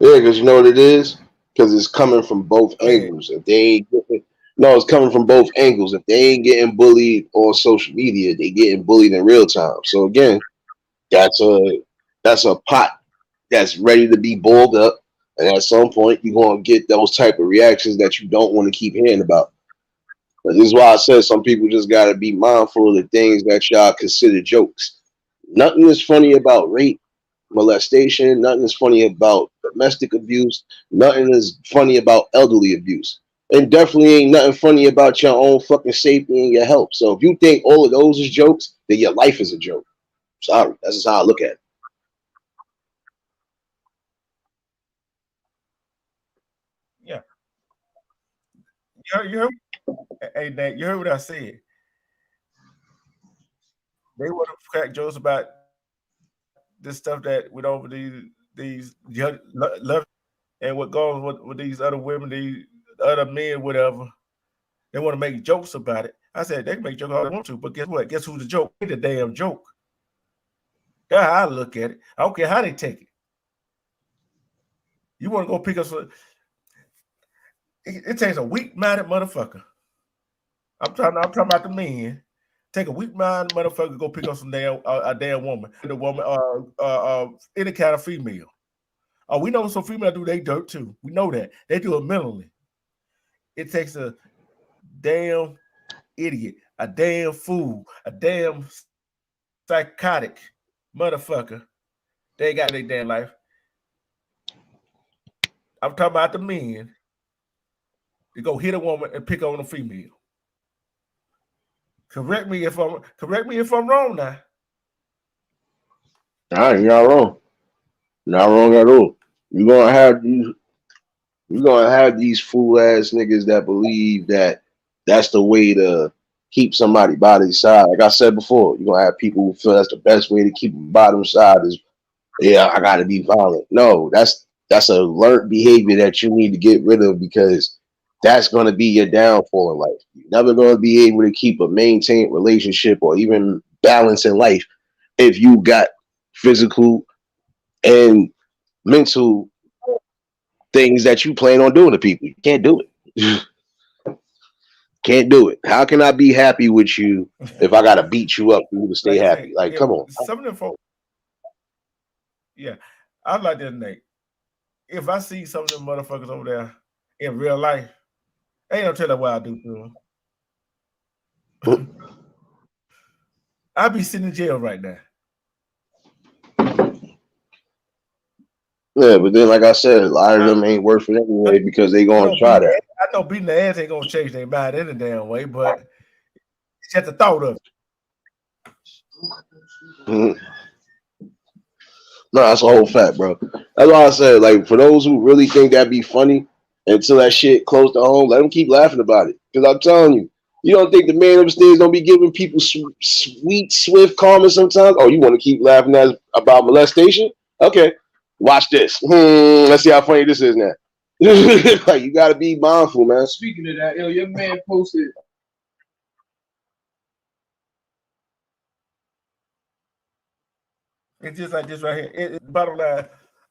Yeah, because you know what it is? Because it's coming from both angles. If they ain't it's coming from both angles. If they ain't getting bullied on social media, they getting bullied in real time. So again, that's a pot that's ready to be boiled up. And at some point you're gonna get those type of reactions that you don't want to keep hearing about. But this is why I said some people just gotta be mindful of the things that y'all consider jokes. Nothing is funny about rape, molestation, nothing is funny about domestic abuse, nothing is funny about elderly abuse. And definitely ain't nothing funny about your own fucking safety and your health. So if you think all of those is jokes, then your life is a joke. Sorry, that's just how I look at it. Yeah. You heard, hey, Nate, you heard what I said. They want to crack jokes about this stuff that went over these love and what goes with these other women, these other men, whatever. They want to make jokes about it. I said they can make jokes all they want to, but guess what? Guess who's the joke? The damn joke. That's how I look at it. I don't care how they take it. You want to go pick up some? It takes a weak-minded motherfucker. I'm talking about the men. Take a weak-minded motherfucker to go pick up some a damn woman, the woman, any kind of female. Oh, we know some females do they dirt too. We know that they do it mentally. It takes a damn idiot, a damn fool, a damn psychotic motherfucker. They got their damn life. I'm talking about the men to go hit a woman and pick on a female. Correct me if I'm wrong now. Nah, you're not wrong. Not wrong at all. You're gonna have these fool ass niggas that believe that that's the way to keep somebody by their side. Like I said before, you're gonna have people who feel that's the best way to keep them by their side is, yeah, I gotta be violent. No, that's a learned behavior that you need to get rid of, because that's gonna be your downfall in life. You're never gonna be able to keep a maintained relationship or even balance in life if you got physical and mental things that you plan on doing to people. You can't do it. Can't do it. How can I be happy with you if I gotta beat you up for you to stay happy? Like, come on. Some of them folks. Yeah, I like that, Nate. If I see some of them motherfuckers over there in real life, ain't no telling what I do to them. I'll be sitting in jail right now. Yeah, but then, like I said, a lot of them ain't worth it anyway because they gonna try that. I know beating the ass ain't gonna change their mind any damn way, but it's just the thought of it. Mm-hmm. No, that's a whole fact, bro. That's why I said, like, for those who really think that'd be funny until that shit close to home, let them keep laughing about it. Because I'm telling you, you don't think the man upstairs don't be giving people sweet, swift comments sometimes? Oh, you want to keep laughing about molestation? Okay, watch this. Let's see how funny this is now. Like, you got to be mindful, man. Speaking of that, your man posted. It's just like this right here. Bottom line,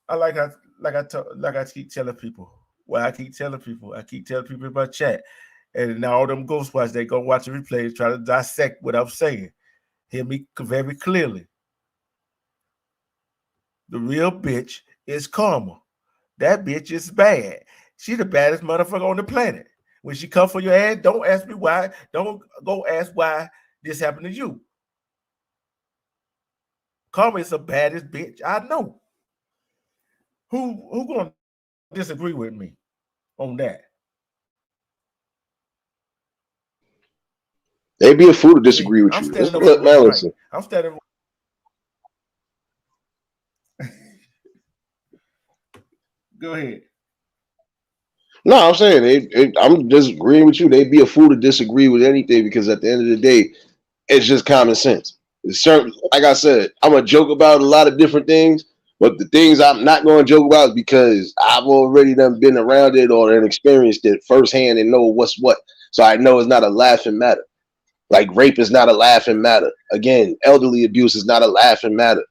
I like how like I keep telling people. Well, I keep telling people about chat. And now all them ghost watch, they go watch the replay, try to dissect what I'm saying. Hear me very clearly. The real bitch is Karma. That bitch is bad. She the baddest motherfucker on the planet. When she come for your ass, don't ask me why. Don't go ask why this happened to you. Karma is the baddest bitch I know. Who gonna disagree with me on that? They'd be a fool to disagree with I'm you. standing up for Man, what's listen. right. I'm standing. Go ahead. No, I'm saying I'm disagreeing with you. They'd be a fool to disagree with anything because at the end of the day, it's just common sense. It's certain, like I said, I'm gonna joke about a lot of different things, but the things I'm not going to joke about is because I've already done been around it or experienced it firsthand and know what's what. So I know it's not a laughing matter. Like rape is not a laughing matter. Again, elderly abuse is not a laughing matter.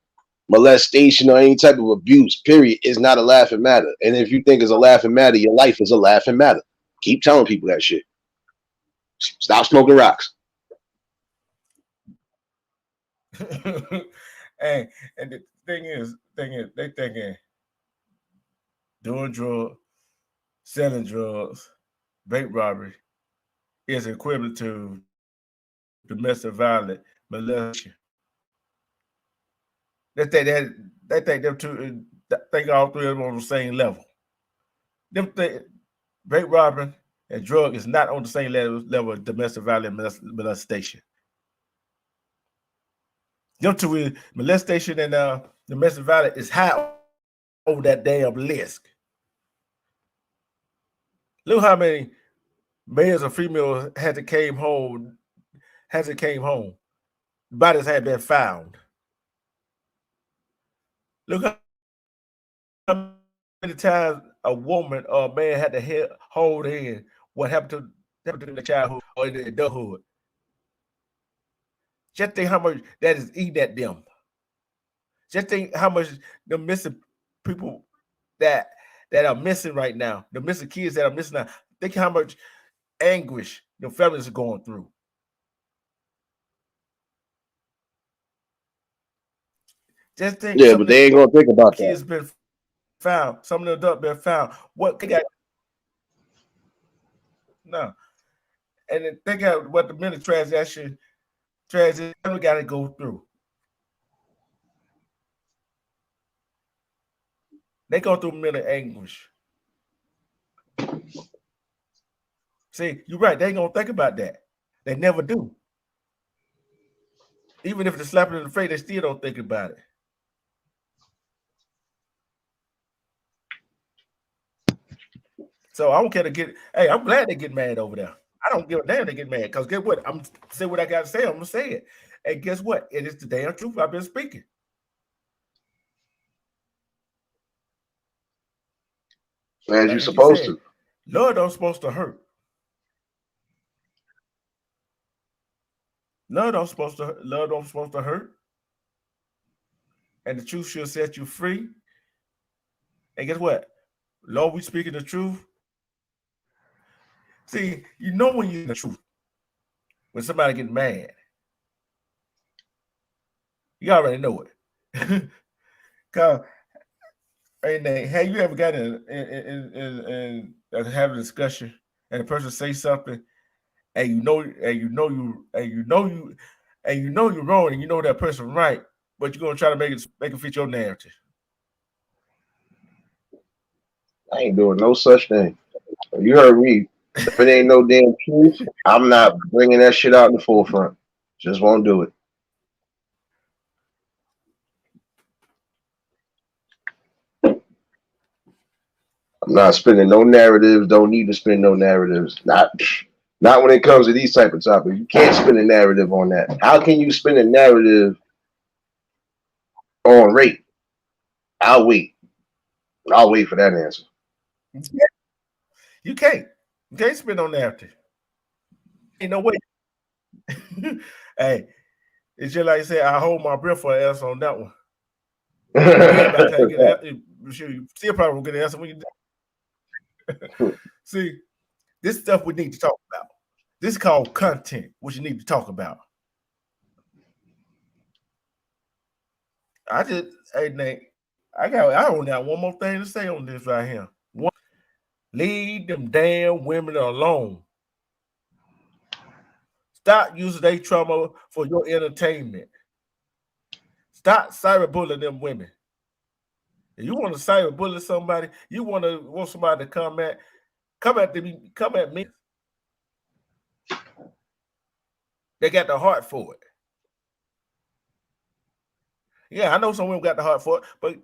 Molestation or any type of abuse, period, is not a laughing matter. And if you think it's a laughing matter, your life is a laughing matter. Keep telling people that shit. Stop smoking rocks. and the thing is, they thinking doing drugs, selling drugs, bank robbery is equivalent to domestic violence, molestation. They think them two think all three of them on the same level. Them think bank robbery and drug is not on the same level of domestic violence molestation. Them two is molestation and domestic violence is high over that damn list. Look how many males or females had to came home. Bodies had been found. Look how many times a woman or a man had to hold in what happened to the childhood or in the adulthood. Just think how much that is eating at them. Just think how much the missing people that are missing right now, the missing kids that are missing now. Think how much anguish the families are going through. Just think. Yeah, but they ain't gonna think about that. Kids been found. Some of the adults been found. What they got? No. And then think of what the minute transaction we got to go through. They go through mental anguish. See, you're right. They ain't gonna think about that. They never do. Even if it's slapping in the face, they still don't think about it. So I don't care to get. Hey, I'm glad they get mad over there. I don't give a damn they get mad because guess what? I'm say what I got to say. I'm gonna say it. And guess what? It is the damn truth. I've been speaking. As you're supposed to. Lord don't supposed to hurt. Lord don't supposed to hurt. And the truth shall set you free. And guess what? Lord, we speaking the truth. See, you know when you're in the truth. When somebody gets mad. You already know it. Cause have you ever got in have a discussion and a person say something and you know you're wrong and you know that person right, but you're gonna try to make it fit your narrative. I ain't doing no such thing. You heard me. If it ain't no damn truth, I'm not bringing that shit out in the forefront. Just won't do it. I'm not spinning no narratives. Don't need to spin no narratives. Not when it comes to these type of topics. You can't spin a narrative on that. How can you spin a narrative on rape? I'll wait for that answer. You can't spin no narrative. Ain't no way. Hey, it's just like I say, I hold my breath for an answer on that one. you still probably won't get an answer when you do. See, this stuff we need to talk about. This is called content, which you need to talk about. Hey Nate, I only got one more thing to say on this right here. One, leave them damn women alone. Stop using their trauma for your entertainment. Stop cyberbullying them women. If you want to cyberbully somebody, you want somebody to come at me. They got the heart for it. Yeah, I know some women got the heart for it, but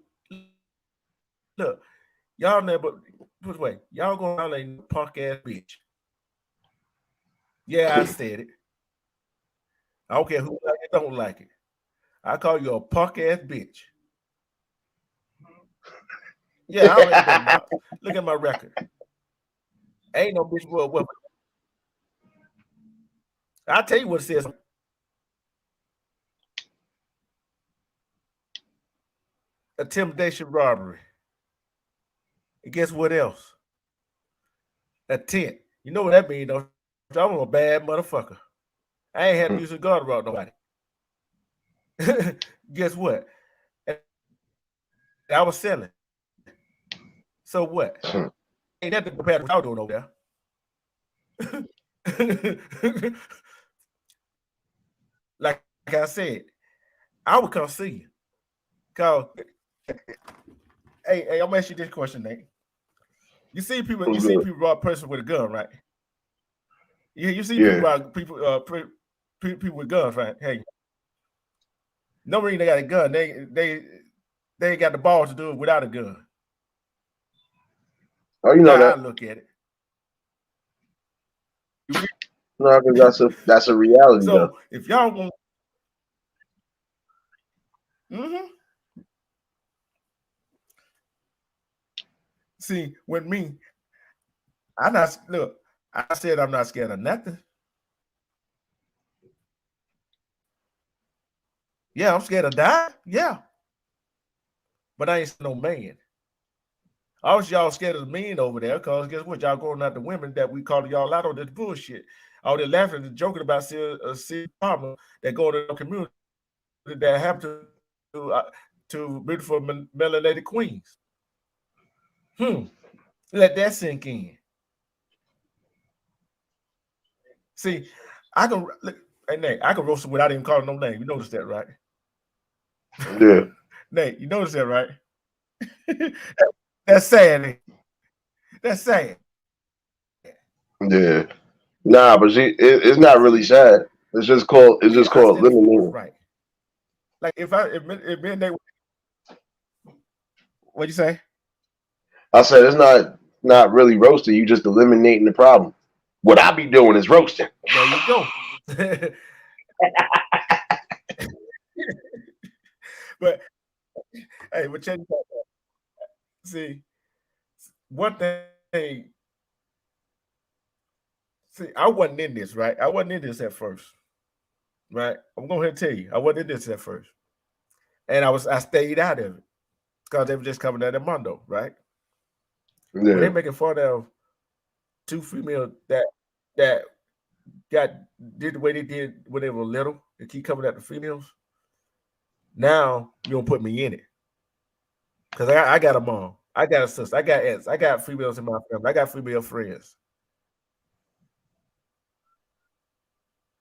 look, y'all never put away. Y'all going out like a punk ass bitch. Yeah, I said it. I don't care who like it, don't like it. I call you a punk ass bitch. Yeah, I already look at my record. Ain't no bitch for a woman. I'll tell you what it says. Intimidation, robbery. And guess what else? Attempt. You know what that means, though? I'm a bad motherfucker. I ain't had to use a gun around nobody. Guess what? I was selling. So what? Ain't that the compare what y'all doing over there? Like I said, I would come see you. Cause hey, I'm gonna ask you this question, Nate. You see people rob a person with a gun, right? Yeah, you see people with guns, right? Hey, no reason they got a gun. They ain't got the balls to do it without a gun. Oh, you know that. I look at it. No, because that's a reality. So though. If y'all want, see, with me, I said I'm not scared of nothing. Yeah, I'm scared of die. Yeah. But I ain't no man. Obviously, y'all scared of the men over there, because guess what? Y'all going at the women that we calling y'all out on this bullshit. All they're laughing and joking about see problem that go to the community that have to beautiful melanated queens. Let that sink in. See, I can look, hey Nate, I can roast them without even calling no name. You notice that, right? Yeah. Nate, you notice that, right? That's sad. That's sad. Yeah. Nah, but it's not really sad. It's just called eliminating. Right. Like if me and Nate, what'd you say? I said it's not really roasting. You just eliminating the problem. What I be doing is roasting. There you go. But hey, but check that. See, one thing. See, I wasn't in this, right? I wasn't in this at first, right? I'm going to tell you, I wasn't in this at first, and I stayed out of it because they were just coming at the Mondo, right? Yeah. When they making fun of two females that did the way they did when they were little, they keep coming at the females. Now you don't put me in it because I got a mom, I got a sister, I got aunts, I got females in my family, I got female friends.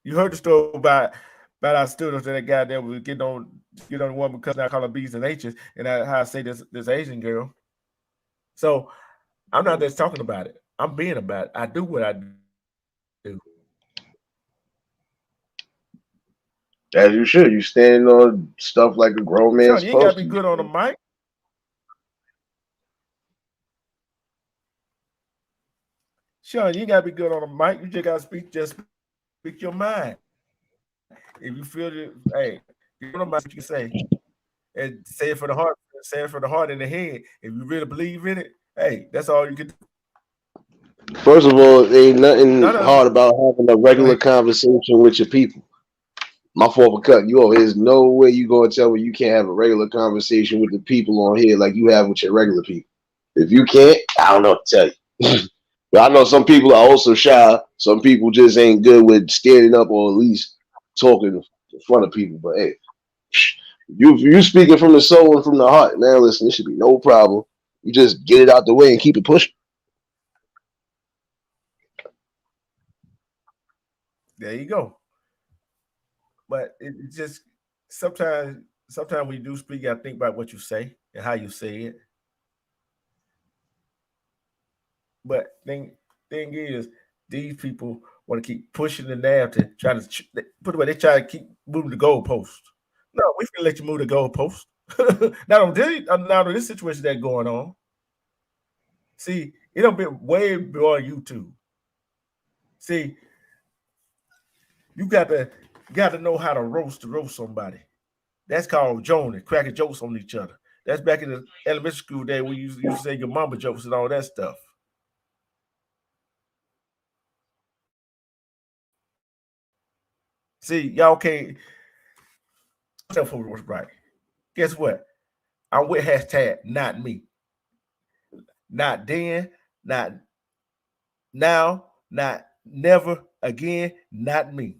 You heard the story about our students that guy that was getting on the woman because I call her B's and H's, and how I say this Asian girl. So I'm not just talking about it. I'm being about it. I do what I do. As you should. You standing on stuff like a grown man. You ain't gotta be good on the mic. Sean, you ain't gotta be good on the mic. You just gotta speak your mind. If you feel it, hey, you know what you can say. And say it for the heart, say it for the heart and the head. If you really believe in it, hey, that's all you can do. First of all, ain't nothing hard about having a regular conversation with your people. My fault for cutting you off. There's no way you gonna tell me you can't have a regular conversation with the people on here like you have with your regular people. If you can't, I don't know what to tell you. But I know some people are also shy. Some people just ain't good with standing up or at least talking in front of people. But hey, you speaking from the soul and from the heart, man. Listen, this should be no problem. You just get it out the way and keep it pushing. There you go. But it just sometimes when you do speak, you gotta think about what you say and how you say it. But thing is, these people want to keep pushing the narrative, trying to put away. They try to keep moving the goalpost. No, we can let you move the goalpost. Not on this situation that's going on. See, it don't be way beyond YouTube. See, you got to know how to roast somebody. That's called joning, cracking jokes on each other. That's back in the elementary school day when you used to say your mama jokes and all that stuff. See, y'all can't tell for what's right. Guess what? I'm with hashtag not me. Not then, not now, not never again, not me.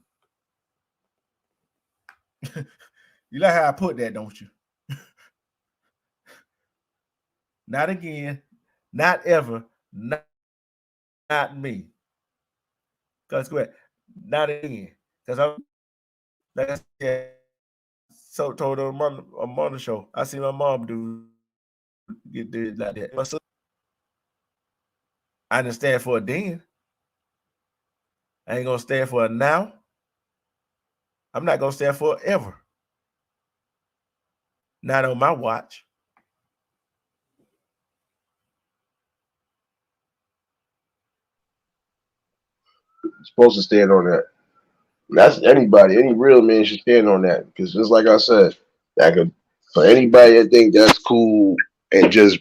You like how I put that, don't you? Not again, not ever, not me. Because go ahead, not again. Because I'm like I said, so told her on the show. I see my mom do get did like that. I didn't stand for a then. I ain't gonna stand for a now. I'm not gonna stand for ever. Not on my watch. You're supposed to stand on that. That's anybody, any real man should stand on that. Because just like I said, that could for anybody that think that's cool and just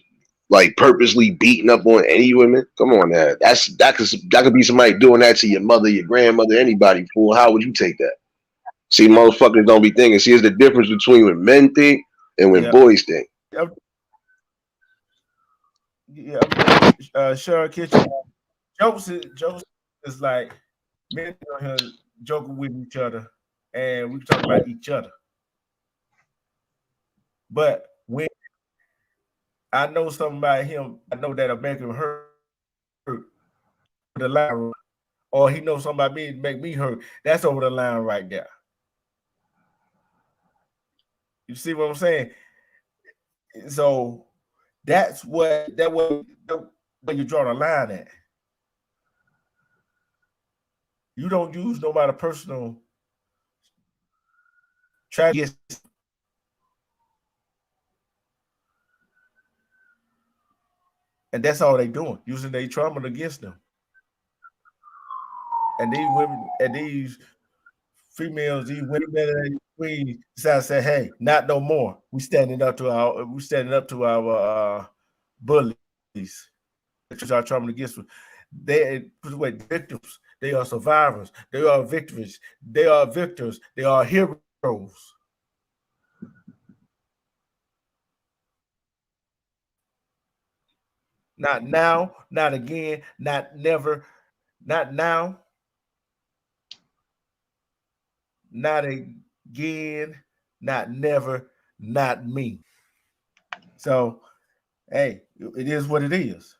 like purposely beating up on any women, come on, now. That could be somebody doing that to your mother, your grandmother, anybody. Fool, how would you take that? See, motherfuckers don't be thinking. See, it's the difference between when men think and when boys think. Sure, Kitchen. Jokes is like men on here joking with each other, and we talk about each other. But when I know something about him, I know that I make him hurt the line, or he knows something about me to make me hurt. That's over the line right there. You see what I'm saying? So that's where you draw the line at. You don't use nobody personal tragedy. And that's all they doing, using their trauma against them. And these women, and these females, these women, we decide to say, "Hey, not no more. We standing up to our bullies, which is our trauma against them. They victims. They are survivors. They are victims. They are victors. They are heroes. Not now, not again, not never, not now, not again, not never, not me." So, hey, it is what it is.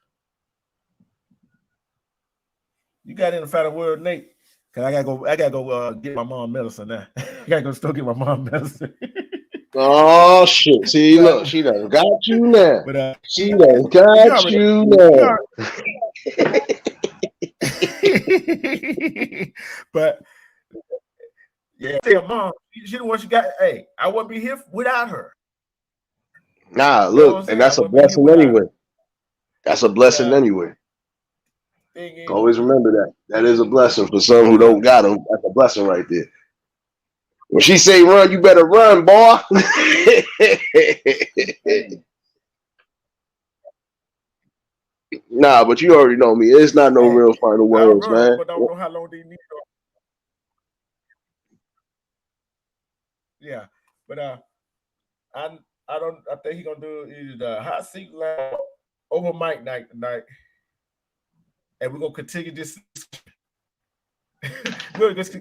You got in the final word, Nate? Cause I gotta go get my mom medicine now. I gotta go still get my mom medicine. Oh shit! See, look, she done got you now. But she done got you now. But yeah, tell mom, she the one she got. Hey, I wouldn't be here without her. Nah, look, and that's a blessing anyway. That's a blessing anyway. Always remember that. That is a blessing for some who don't got them. That's a blessing right there. When she say run, you better run, boy. Nah, but you already know me. It's not no real final words, man. But don't know how long they need. Yeah, but I I think he's gonna do either the hot seat line over Mike night tonight, and we're gonna continue this. We're just,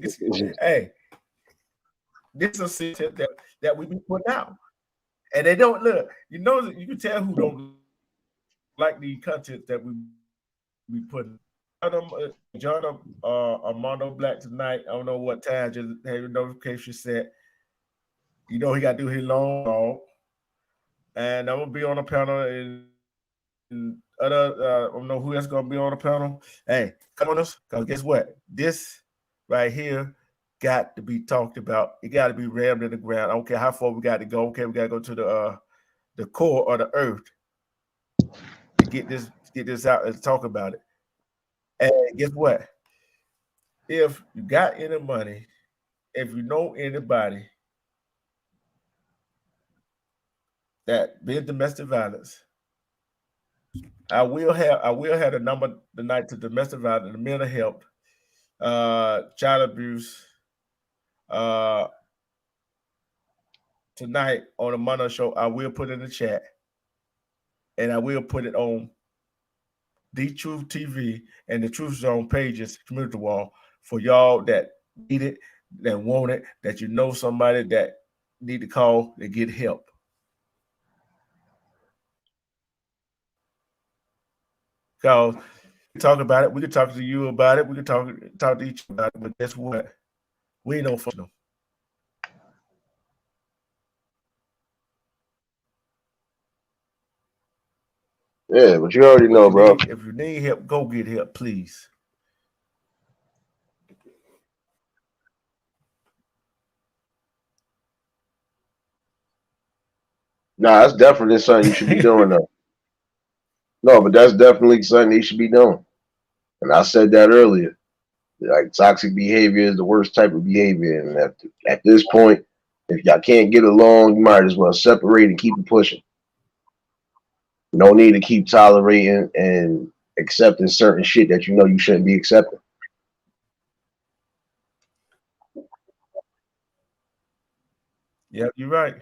hey, this is a system that we be putting out, and they don't look. You know, you can tell who don't like the content that we put. John Armando Black tonight. I don't know what time. Just have your notification set. You know he got to do his long haul, and I'm gonna be on the panel and other. I don't know who else gonna be on the panel. Hey, come on us, cause guess what? This right here got to be talked about. It got to be rammed in the ground. I don't care how far we got to go. Okay, we got to go to the core of the earth to get this out and talk about it. And guess what? If you got any money, if you know anybody that been domestic violence, I will have the number tonight to domestic violence, the mental health, child abuse, tonight on the Monday show. I will put it in the chat, and I will put it on The Truth TV and the Truth Zone pages, community wall, for y'all that need it, that want it, that you know somebody that need to call to get help. Because we talk about it, we can talk to you about it, we can talk to each other about it, but guess what? We ain't no functional. Yeah, but you already know, bro. If you need help, go get help, please. Nah, that's definitely something you should be doing, though. No, but that's definitely something you should be doing. And I said that earlier. Like, toxic behavior is the worst type of behavior. And at this point, if y'all can't get along, you might as well separate and keep it pushing. No need to keep tolerating and accepting certain shit that you know you shouldn't be accepting. Yeah, you're right.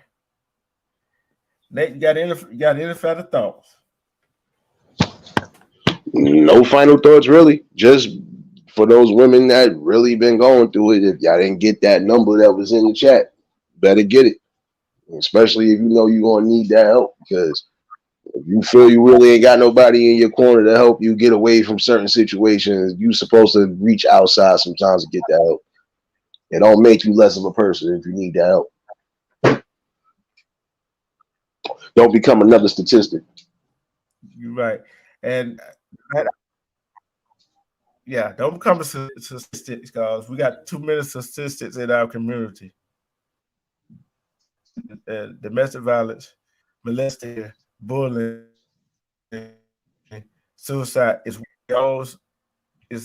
Nate, you got any further thoughts? No final thoughts, really. Just for those women that really been going through it, if y'all didn't get that number that was in the chat, better get it. Especially if you know you're gonna need that help, because if you feel you really ain't got nobody in your corner to help you get away from certain situations, you supposed to reach outside sometimes to get that help. It don't make you less of a person if you need that help. Don't become another statistic. You're right. And yeah, don't become a statistic, because we got too many statistics in our community. Domestic violence, molesting, bullying, suicide is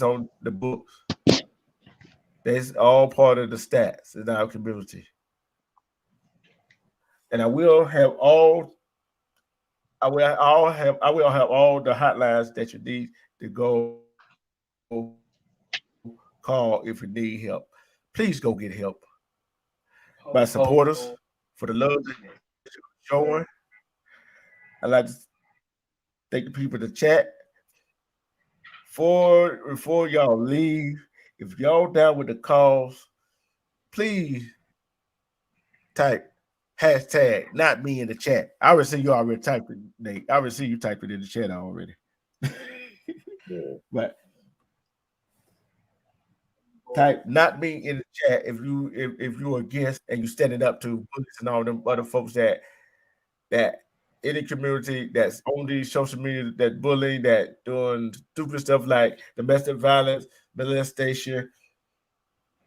on the books. That's all part of the stats in our community. And I will have all the hotlines that you need to go call if you need help. Please go get help. My supporters, for the love that you're showing. I'd like to thank the people in the chat. Before y'all leave, if y'all down with the cause, please type hashtag not me in the chat. I already see you already typed it, Nate. I already see you typed it in the chat already. Yeah. But type not me in the chat if you're against and you standing up to police and all them other folks that any community that's on these social media that bullying, that doing stupid stuff like domestic violence, molestation,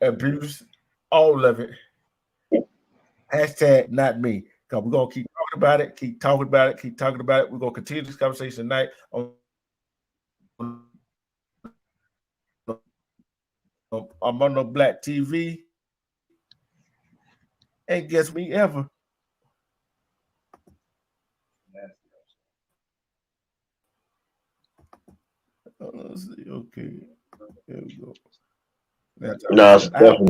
abuse, all of it. Hashtag not me. Because we're gonna keep talking about it, keep talking about it, keep talking about it. We're gonna continue this conversation tonight on Armando Black TV. And guess me ever. Let's see. Okay. There we go. No, it's definitely